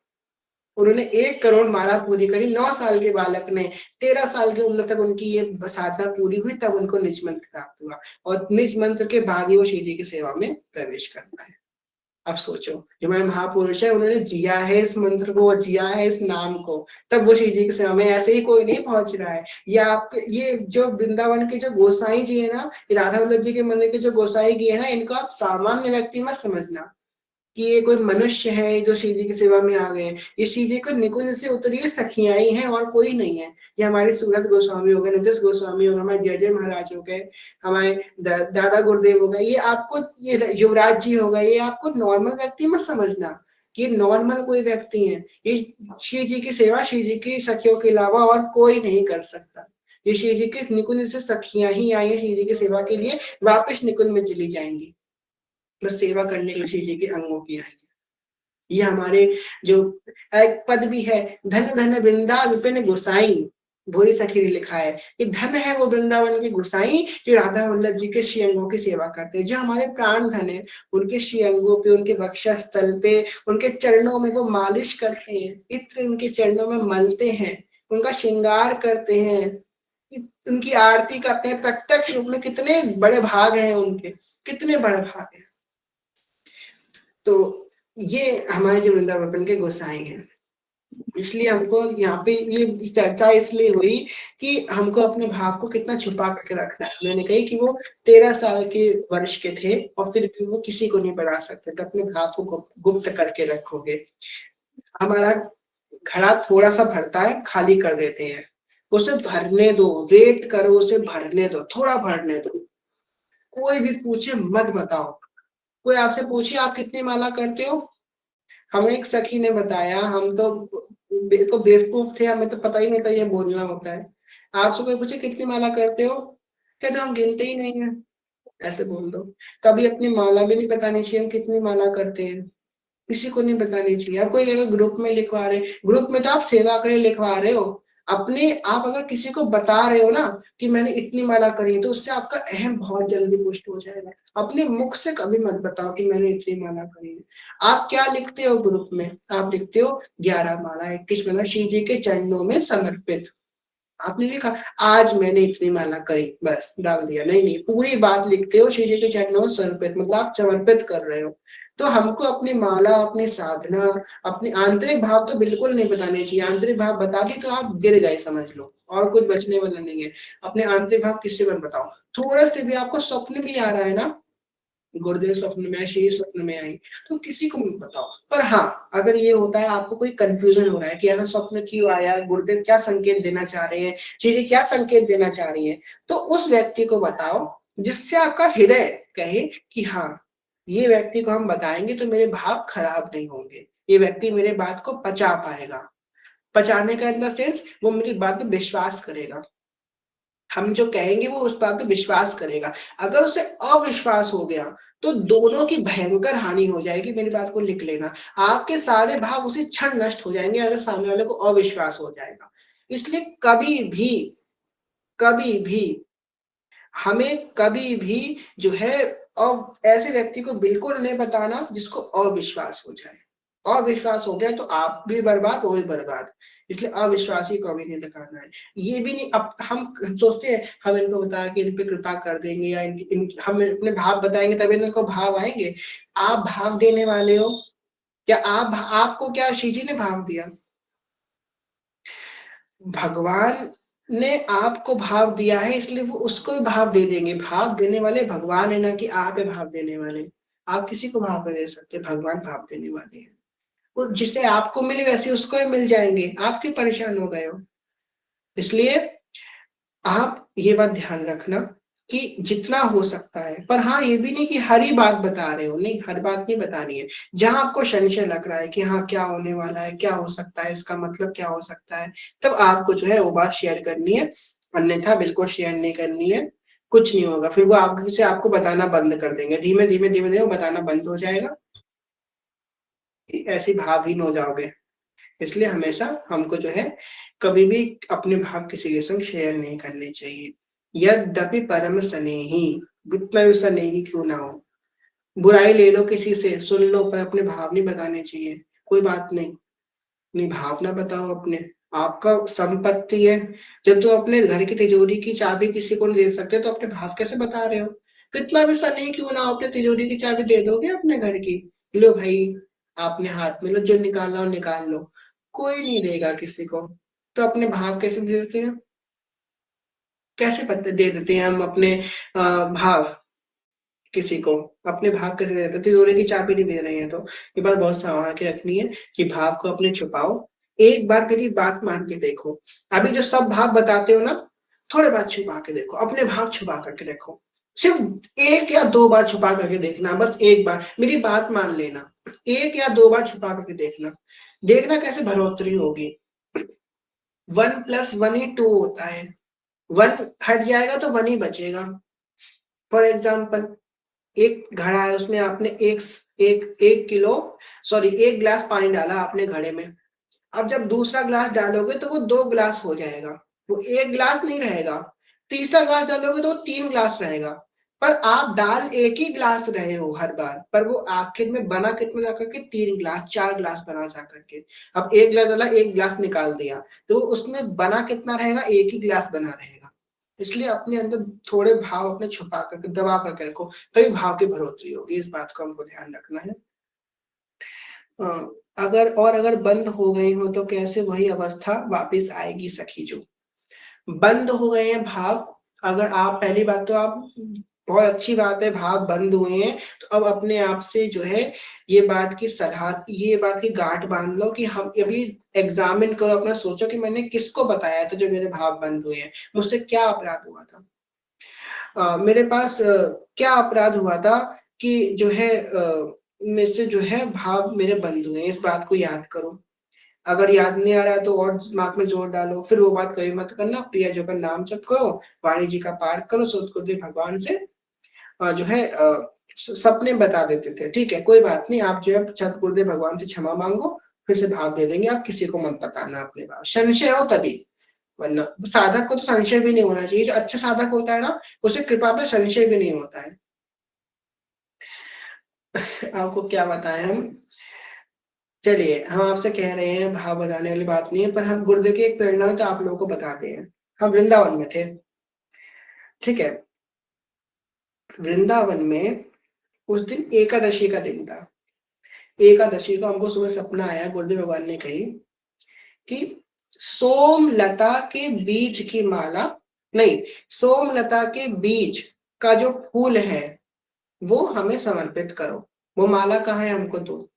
उन्होंने 1 करोड़ माला पूरी करी 9 साल के बालक ने। 13 साल की उम्र तक उनकी ये साधना पूरी हुई, तब उनको निज मंत्र प्राप्त हुआ, और निज मंत्र के बाद ही वो श्री जी की सेवा में प्रवेश कर पाए। अब सोचो, जो हमारे महापुरुष है उन्होंने जिया है इस मंत्र को, जिया है इस नाम को, तब वो श्री जी की सेवा में, ऐसे ही कोई नहीं पहुंच रहा है। या आप ये जो वृंदावन के जो गोसाई जी है ना, राधा वल्लभ जी के मंदिर के जो गोसाई जी है ना, इनको आप सामान्य व्यक्ति मत समझना कि ये कोई मनुष्य है जो श्री जी की सेवा में आ गए। ये श्री जी को निकुंज से उतरी हुई सखियां ही हैं और कोई नहीं है। ये हमारे सूरत गोस्वामी हो गए, नितिश गोस्वामी हो गए, हमारे जय जय महाराज हो गए, हमारे दादा गुरुदेव हो गए, ये आपको, ये युवराज जी हो गए, ये आपको नॉर्मल व्यक्ति मत समझना कि नॉर्मल कोई व्यक्ति है। ये श्री जी की सेवा श्री जी की सखियों के अलावा और कोई नहीं कर सकता। ये श्री जी के निकुंज से सखियां ही आई है श्री जी की सेवा के लिए, वापस निकुंज में चली जाएंगी, बस सेवा करने के लिए श्री जी के अंगों की आई है। ये हमारे जो एक पद भी है, धन धन वृंदा विपिन गोसाई, भोरी सखी ने लिखा है कि धन है वो वृंदावन के गोसाई जो राधा वल्लभ जी के श्री अंगों की सेवा करते हैं। जो हमारे प्राण धन है, उनके श्री अंगों पे, उनके वक्षस्थल पे, उनके चरणों में वो मालिश करते हैं, इत्र उनके चरणों में मलते हैं, उनका श्रृंगार करते हैं, उनकी आरती करते हैं प्रत्यक्ष रूप में। कितने बड़े भाग हैं उनके, कितने बड़े भाग हैं। तो ये हमारे जो वृंदावन के गोसाई हैं। इसलिए हमको यहाँ पे ये चर्चा इसलिए हुई कि हमको अपने भाव को कितना छुपा करके रखना है। मैंने कही कि वो 13 साल के वर्ष के थे और फिर भी वो किसी को नहीं बता सकते, तो अपने भाव को गुप्त करके रखोगे। हमारा घड़ा थोड़ा सा भरता है, खाली कर देते हैं, उसे भरने दो, वेट करो, उसे भरने दो, थोड़ा भरने दो। कोई भी पूछे मत बताओ। कोई आपसे पूछे आप कितनी माला करते हो, हमें एक सखी ने बताया, हम तो बेवकूफ थे, हमें तो पता ही नहीं था ये बोलना होता है। आपसे कोई पूछे कितनी माला करते हो, कहते हम गिनते ही नहीं है, ऐसे बोल दो। कभी अपनी माला भी नहीं बतानी चाहिए हम कितनी माला करते हैं, किसी को नहीं बतानी चाहिए। आप कोई अगर ग्रुप में लिखवा रहे, ग्रुप में तो आप सेवा के लिए लिखवा रहे हो, अपने आप अगर किसी को बता रहे हो ना कि मैंने इतनी माला करी है, तो उससे आपका अहम बहुत जल्दी पुष्ट हो जाएगा। अपने मुख से कभी मत बताओ कि मैंने इतनी माला करी है। आप क्या लिखते हो ग्रुप में, आप लिखते हो 11 माला 21 माला श्री जी के चरणों में समर्पित। आपने लिखा आज मैंने इतनी माला करी, बस डाल दिया, नहीं नहीं, पूरी बात लिखते हो श्री जी के चरणों में समर्पित, मतलब आप समर्पित कर रहे हो। तो हमको अपनी माला, अपनी साधना, अपनी आंतरिक भाव तो बिल्कुल नहीं बताने चाहिए। आंतरिक भाव बता दी तो आप गिर गए समझ लो, और कुछ बचने वाला नहीं है। अपने आंतरिक भाव किससे मत बताओ। थोड़ा से भी आपको स्वप्न भी आ रहा है ना, गुरुदेव स्वप्न में आए, श्री स्वप्न में आई, तो किसी को मत बताओ। पर हाँ, अगर ये होता है आपको कोई कंफ्यूजन हो रहा है कि ऐसा स्वप्न क्यों आया, गुरुदेव क्या संकेत देना चाह रहे हैं, श्री जी क्या संकेत देना चाह रही है, तो उस व्यक्ति को बताओ जिससे आपका हृदय कहे कि हाँ, ये व्यक्ति को हम बताएंगे तो मेरे भाव खराब नहीं होंगे, ये व्यक्ति मेरे बात को पचा पाएगा। पचाने का इन द सेंस वो मेरी बात पे विश्वास करेगा, हम जो कहेंगे वो उस बात पे विश्वास करेगा। अगर उसे अविश्वास हो गया तो दोनों की भयंकर हानि हो जाएगी। मेरी बात को लिख लेना, आपके सारे भाव उसी क्षण नष्ट हो जाएंगे अगर सामने वाले को अविश्वास हो जाएगा। इसलिए कभी भी हमें कभी भी जो है, और ऐसे व्यक्ति को बिल्कुल नहीं बताना जिसको अविश्वास हो जाए। अविश्वास हो गया तो आप भी बर्बाद, वो भी बर्बाद। इसलिए अविश्वासी को भी नहीं दिखाना है। ये भी नहीं, अब हम सोचते हैं हम इनको बता के इन पे कृपा कर देंगे या हम अपने भाव बताएंगे तभी इनको भाव आएंगे। आप भाव देने वाले हो क्या? आपको क्या शिव जी ने भाव दिया? भगवान ने आपको भाव दिया है, इसलिए वो उसको भी भाव दे देंगे। भाव देने वाले भगवान है, ना कि आप है भाव देने वाले। आप किसी को भाव नहीं दे सकते, भगवान भाव देने वाले हैं। वो जिससे आपको मिले वैसे उसको ही मिल जाएंगे, आप क्यों परेशान हो गए हो? इसलिए आप ये बात ध्यान रखना कि जितना हो सकता है, पर हाँ ये भी नहीं कि हर ही बात बता रहे हो, नहीं हर बात नहीं बतानी है। जहां आपको संशय लग रहा है कि हाँ क्या होने वाला है, क्या हो सकता है, इसका मतलब क्या हो सकता है, तब आपको जो है वो बात शेयर करनी है, अन्यथा बिल्कुल शेयर नहीं करनी है। कुछ नहीं होगा, फिर वो आपके से आपको बताना बंद कर देंगे, धीमे धीमे धीमे धीमे वो बताना बंद हो जाएगा, ऐसी भावहीन हो जाओगे। इसलिए हमेशा हमको जो है कभी भी अपने भाव किसी के संग शेयर नहीं करने चाहिए। यद्यपि परम स्नेही, जितना भी स्नेही क्यों ना हो, बुराई ले लो किसी से, सुन लो, पर अपने भाव नहीं बताने चाहिए। कोई बात नहीं, अपनी भावना बताओ अपने। आपका संपत्ति है, जब तुम अपने घर की तिजोरी की चाबी किसी को नहीं दे सकते तो अपने भाव कैसे बता रहे हो? कितना भी स्नेही क्यों ना हो, अपने तिजोरी की चाबी दे दोगे अपने घर की? लो भाई, आपने हाथ में लो, जो निकालना हो निकाल लो। कोई नहीं देगा किसी को, तो अपने भाव कैसे दे देते हैं? कैसे पत्ते दे देते हैं हम अपने भाव किसी को? अपने भाव कैसे दे देते हैं? तिजोरी की चाबी नहीं दे रहे हैं तो ये बात बहुत संभाल के रखनी है कि भाव को अपने छुपाओ। एक बार मेरी बात मान के देखो, अभी जो सब भाव बताते हो ना, थोड़े बार छुपा के देखो, अपने भाव छुपा करके देखो। सिर्फ 1 या 2 बार छुपा करके देखना, बस 1 बार मेरी बात मान लेना। 1 या 2 बार छुपा करके देखना, देखना कैसे बढ़ोतरी होगी। 1 + 1 ही 2 होता है, 1 हट जाएगा तो 1 ही बचेगा। फॉर एग्जाम्पल, एक घड़ा है, उसमें आपने एक किलो, सॉरी 1 ग्लास पानी डाला आपने घड़े में। अब जब दूसरा ग्लास डालोगे तो वो 2 ग्लास हो जाएगा, वो 1 ग्लास नहीं रहेगा। तीसरा ग्लास डालोगे तो वो 3 ग्लास रहेगा। पर आप डाल एक ही ग्लास रहे हो हर बार, पर वो आखिर में बना कितना जाकर के? 3 ग्लास, 4 ग्लास बना जाकर के। अब 1 ग्लास डाला, 1 ग्लास निकाल दिया, तो उसमें बना कितना रहेगा? 1 ही ग्लास बना रहेगा। इसलिए अपने अंदर थोड़े भाव अपने छुपा करके, दबा करके रखो, तभी भाव की बढ़ोतरी होगी। इस बात को हमको ध्यान रखना है। अगर बंद हो गई हो तो कैसे वही अवस्था वापस आएगी सखी जो? बंद हो गए हैं भाव, अगर आप, पहली बात तो आप, बहुत अच्छी बात है भाव बंद हुए हैं, तो अब अपने आप से जो है ये बात की सलाह, ये बात की गांठ बांध लो कि हम अभी एग्जामिन करो अपना, सोचो कि मैंने किसको बताया था जो मेरे भाव बंद हुए हैं, मुझसे क्या अपराध हुआ था। मेरे पास क्या अपराध हुआ था कि जो है मेरे से जो है भाव मेरे बंद हुए हैं, इस बात को याद करो। अगर याद नहीं आ रहा है तो और दिमाग में जोर डालो, फिर वो बात कभी मत करना। प्रिया जो का नाम जप करो, वाणी जी का पाठ करो, सतगुरुदेव भगवान से जो है सपने बता देते थे, ठीक है कोई बात नहीं। आप जो है सतगुरुदेव भगवान से क्षमा मांगो, फिर से भाव दे देंगे। आप किसी को मत बताना अपने भाव, संशय हो तभी, वरना साधक को तो संशय भी नहीं होना चाहिए। जो अच्छा साधक होता है ना, उसे कृपा पे संशय भी नहीं होता है। आपको क्या बताएं हम। चलिए, हम आपसे कह रहे हैं भाव बताने वाली बात नहीं है, पर हम गुरुदेव की एक प्रेरणा तो आप लोगों को बताते हैं। हम वृंदावन में थे, ठीक है। वृंदावन में उस दिन एकादशी का दिन था। एकादशी को हमको सुबह सपना आया, गुरुदेव भगवान ने कही कि सोमलता के बीज की माला, नहीं, सोमलता के बीज का जो फूल है वो हमें समर्पित करो। वो माला कहाँ है, हमको दो।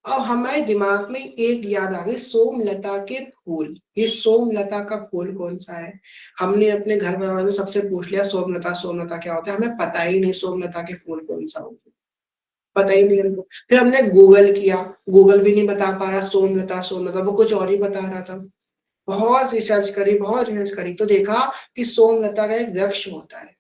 अब हमारे दिमाग में एक याद आ गई, सोमलता के फूल। ये सोमलता का फूल कौन सा है? हमने अपने घर वालों में सबसे पूछ लिया, सोमलता, सोमलता क्या होता है? हमें पता ही नहीं सोमलता के फूल कौन सा होता है, पता ही नहीं हमको। फिर हमने गूगल किया, गूगल भी नहीं बता पा रहा सोमलता, सोमलता वो कुछ और ही बता रहा था। बहुत रिसर्च करी, बहुत रिसर्च करी, तो देखा कि सोमलता का एक वृक्ष होता है।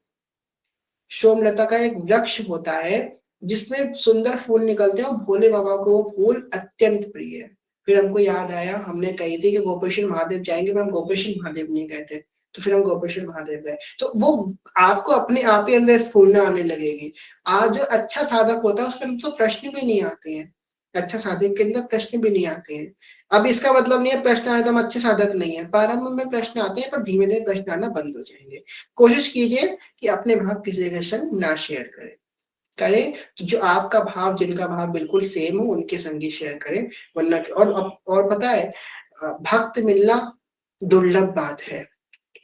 सोमलता का एक वृक्ष होता है जिसमें सुंदर फूल निकलते हैं, और भोले बाबा को वो फूल अत्यंत प्रिय है। फिर हमको याद आया, हमने कही थी कि गोपेश्वर महादेव जाएंगे, पर हम गोपेश्वर महादेव नहीं गए थे। तो फिर हम गोपेश्वर महादेव गए, तो वो आपको अपने आप ही अंदर स्फूर्णा आने लगेगी। आज जो अच्छा साधक होता है उसके अंदर तो प्रश्न भी नहीं आते हैं। अच्छा साधक के अंदर प्रश्न भी नहीं आते हैं। अब इसका मतलब नहीं है प्रश्न आए तो हम अच्छे साधक नहीं है, प्रारंभ में प्रश्न आते हैं पर धीमे धीमे प्रश्न आना बंद हो जाएंगे। कोशिश कीजिए कि अपने भाव किसी के संग ना शेयर करें। करें तो जो आपका भाव, जिनका भाव बिल्कुल सेम हो उनके संग ही शेयर करें, वरना और पता है भक्त मिलना दुर्लभ बात है,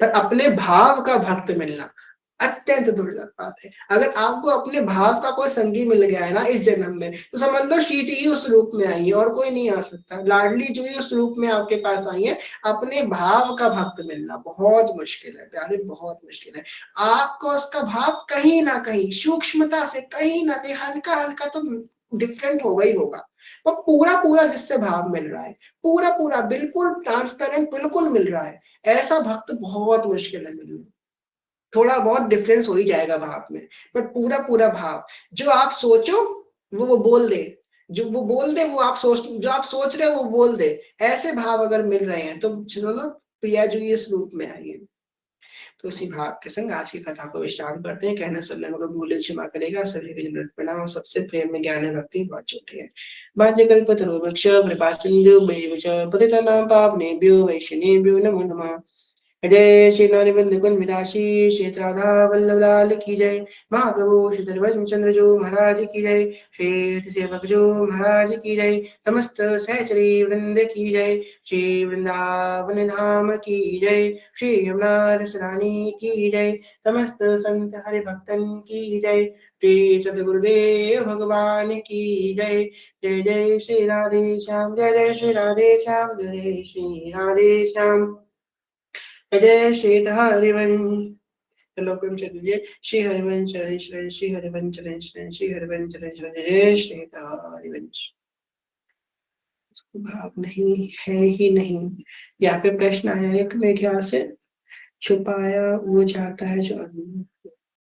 पर अपने भाव का भक्त मिलना अत्यंत दुर्लभ बात है। अगर आपको अपने भाव का कोई संगी मिल गया है ना इस जन्म में, तो समझ लो शी जी ही उस रूप में आई है और कोई नहीं आ सकता। लाडली जो ही उस रूप में आपके पास आई है। अपने भाव का भक्त मिलना बहुत मुश्किल है प्यारे, बहुत मुश्किल है। आपको उसका भाव कहीं ना कहीं सूक्ष्मता से, कहीं ना कहीं हल्का हल्का तो डिफरेंट होगा ही होगा, पर पूरा पूरा जिससे भाव मिल रहा है, पूरा पूरा बिल्कुल ट्रांसपेरेंट बिल्कुल मिल रहा है, ऐसा भक्त बहुत मुश्किल है मिलना। थोड़ा बहुत डिफरेंस हो ही जाएगा भाव में, बट पूरा पूरा भाव जो आप सोचो वो बोल दे, जो वो बोल दे वो आप सोच, जो आप सोच रहे हो वो बोल दे, ऐसे भाव अगर मिल रहे हैं तो चलो प्रिया जो इस रूप में आई है। तो इसी भाव के संग आज की कथा को विश्राम करते हैं। कहने सुनने में कोई भूल क्षमा करेगा, सभी के जन्म प्रणाम। सबसे प्रेम में ज्ञान है भक्ति बहुत छोटे हैं। बाल्यकल्पतरुवृक्ष कृपा सिंधु पतितानां पावनेभ्यो वैष्णवेभ्यो नमो नमः। जय श्री नारिवंद कुंज विनाशी श्री राधा वल्लभ लाल की जय। महाप्रभु श्री धर्मचंद्र चंद्र जो महाराज की जय। श्री सेवक जो महाराज की जय। समस्त सहचरी वृंद की जय। श्री वृंदावन धाम की जय। श्री यमुना रसरानी की जय। समस्त संत हरि भक्तन की जय। श्री सदगुरुदेव भगवान की जय। जय जय श्री राधे श्याम, जय जय श्री राधे श्याम, जय जय श्री राधे श्याम, जय श्री हरिवंश। चलो प्रेम से दीजिए श्री हरिवंश चरण शरण, श्री हरिवंश चरण शरण, श्री हरिवंश चरण शरण, जय श्री हरिवंश। भाव नहीं है ही नहीं। यहाँ पे प्रश्न आया है कि मेरे ख्याल से छुपाया वो जाता है जो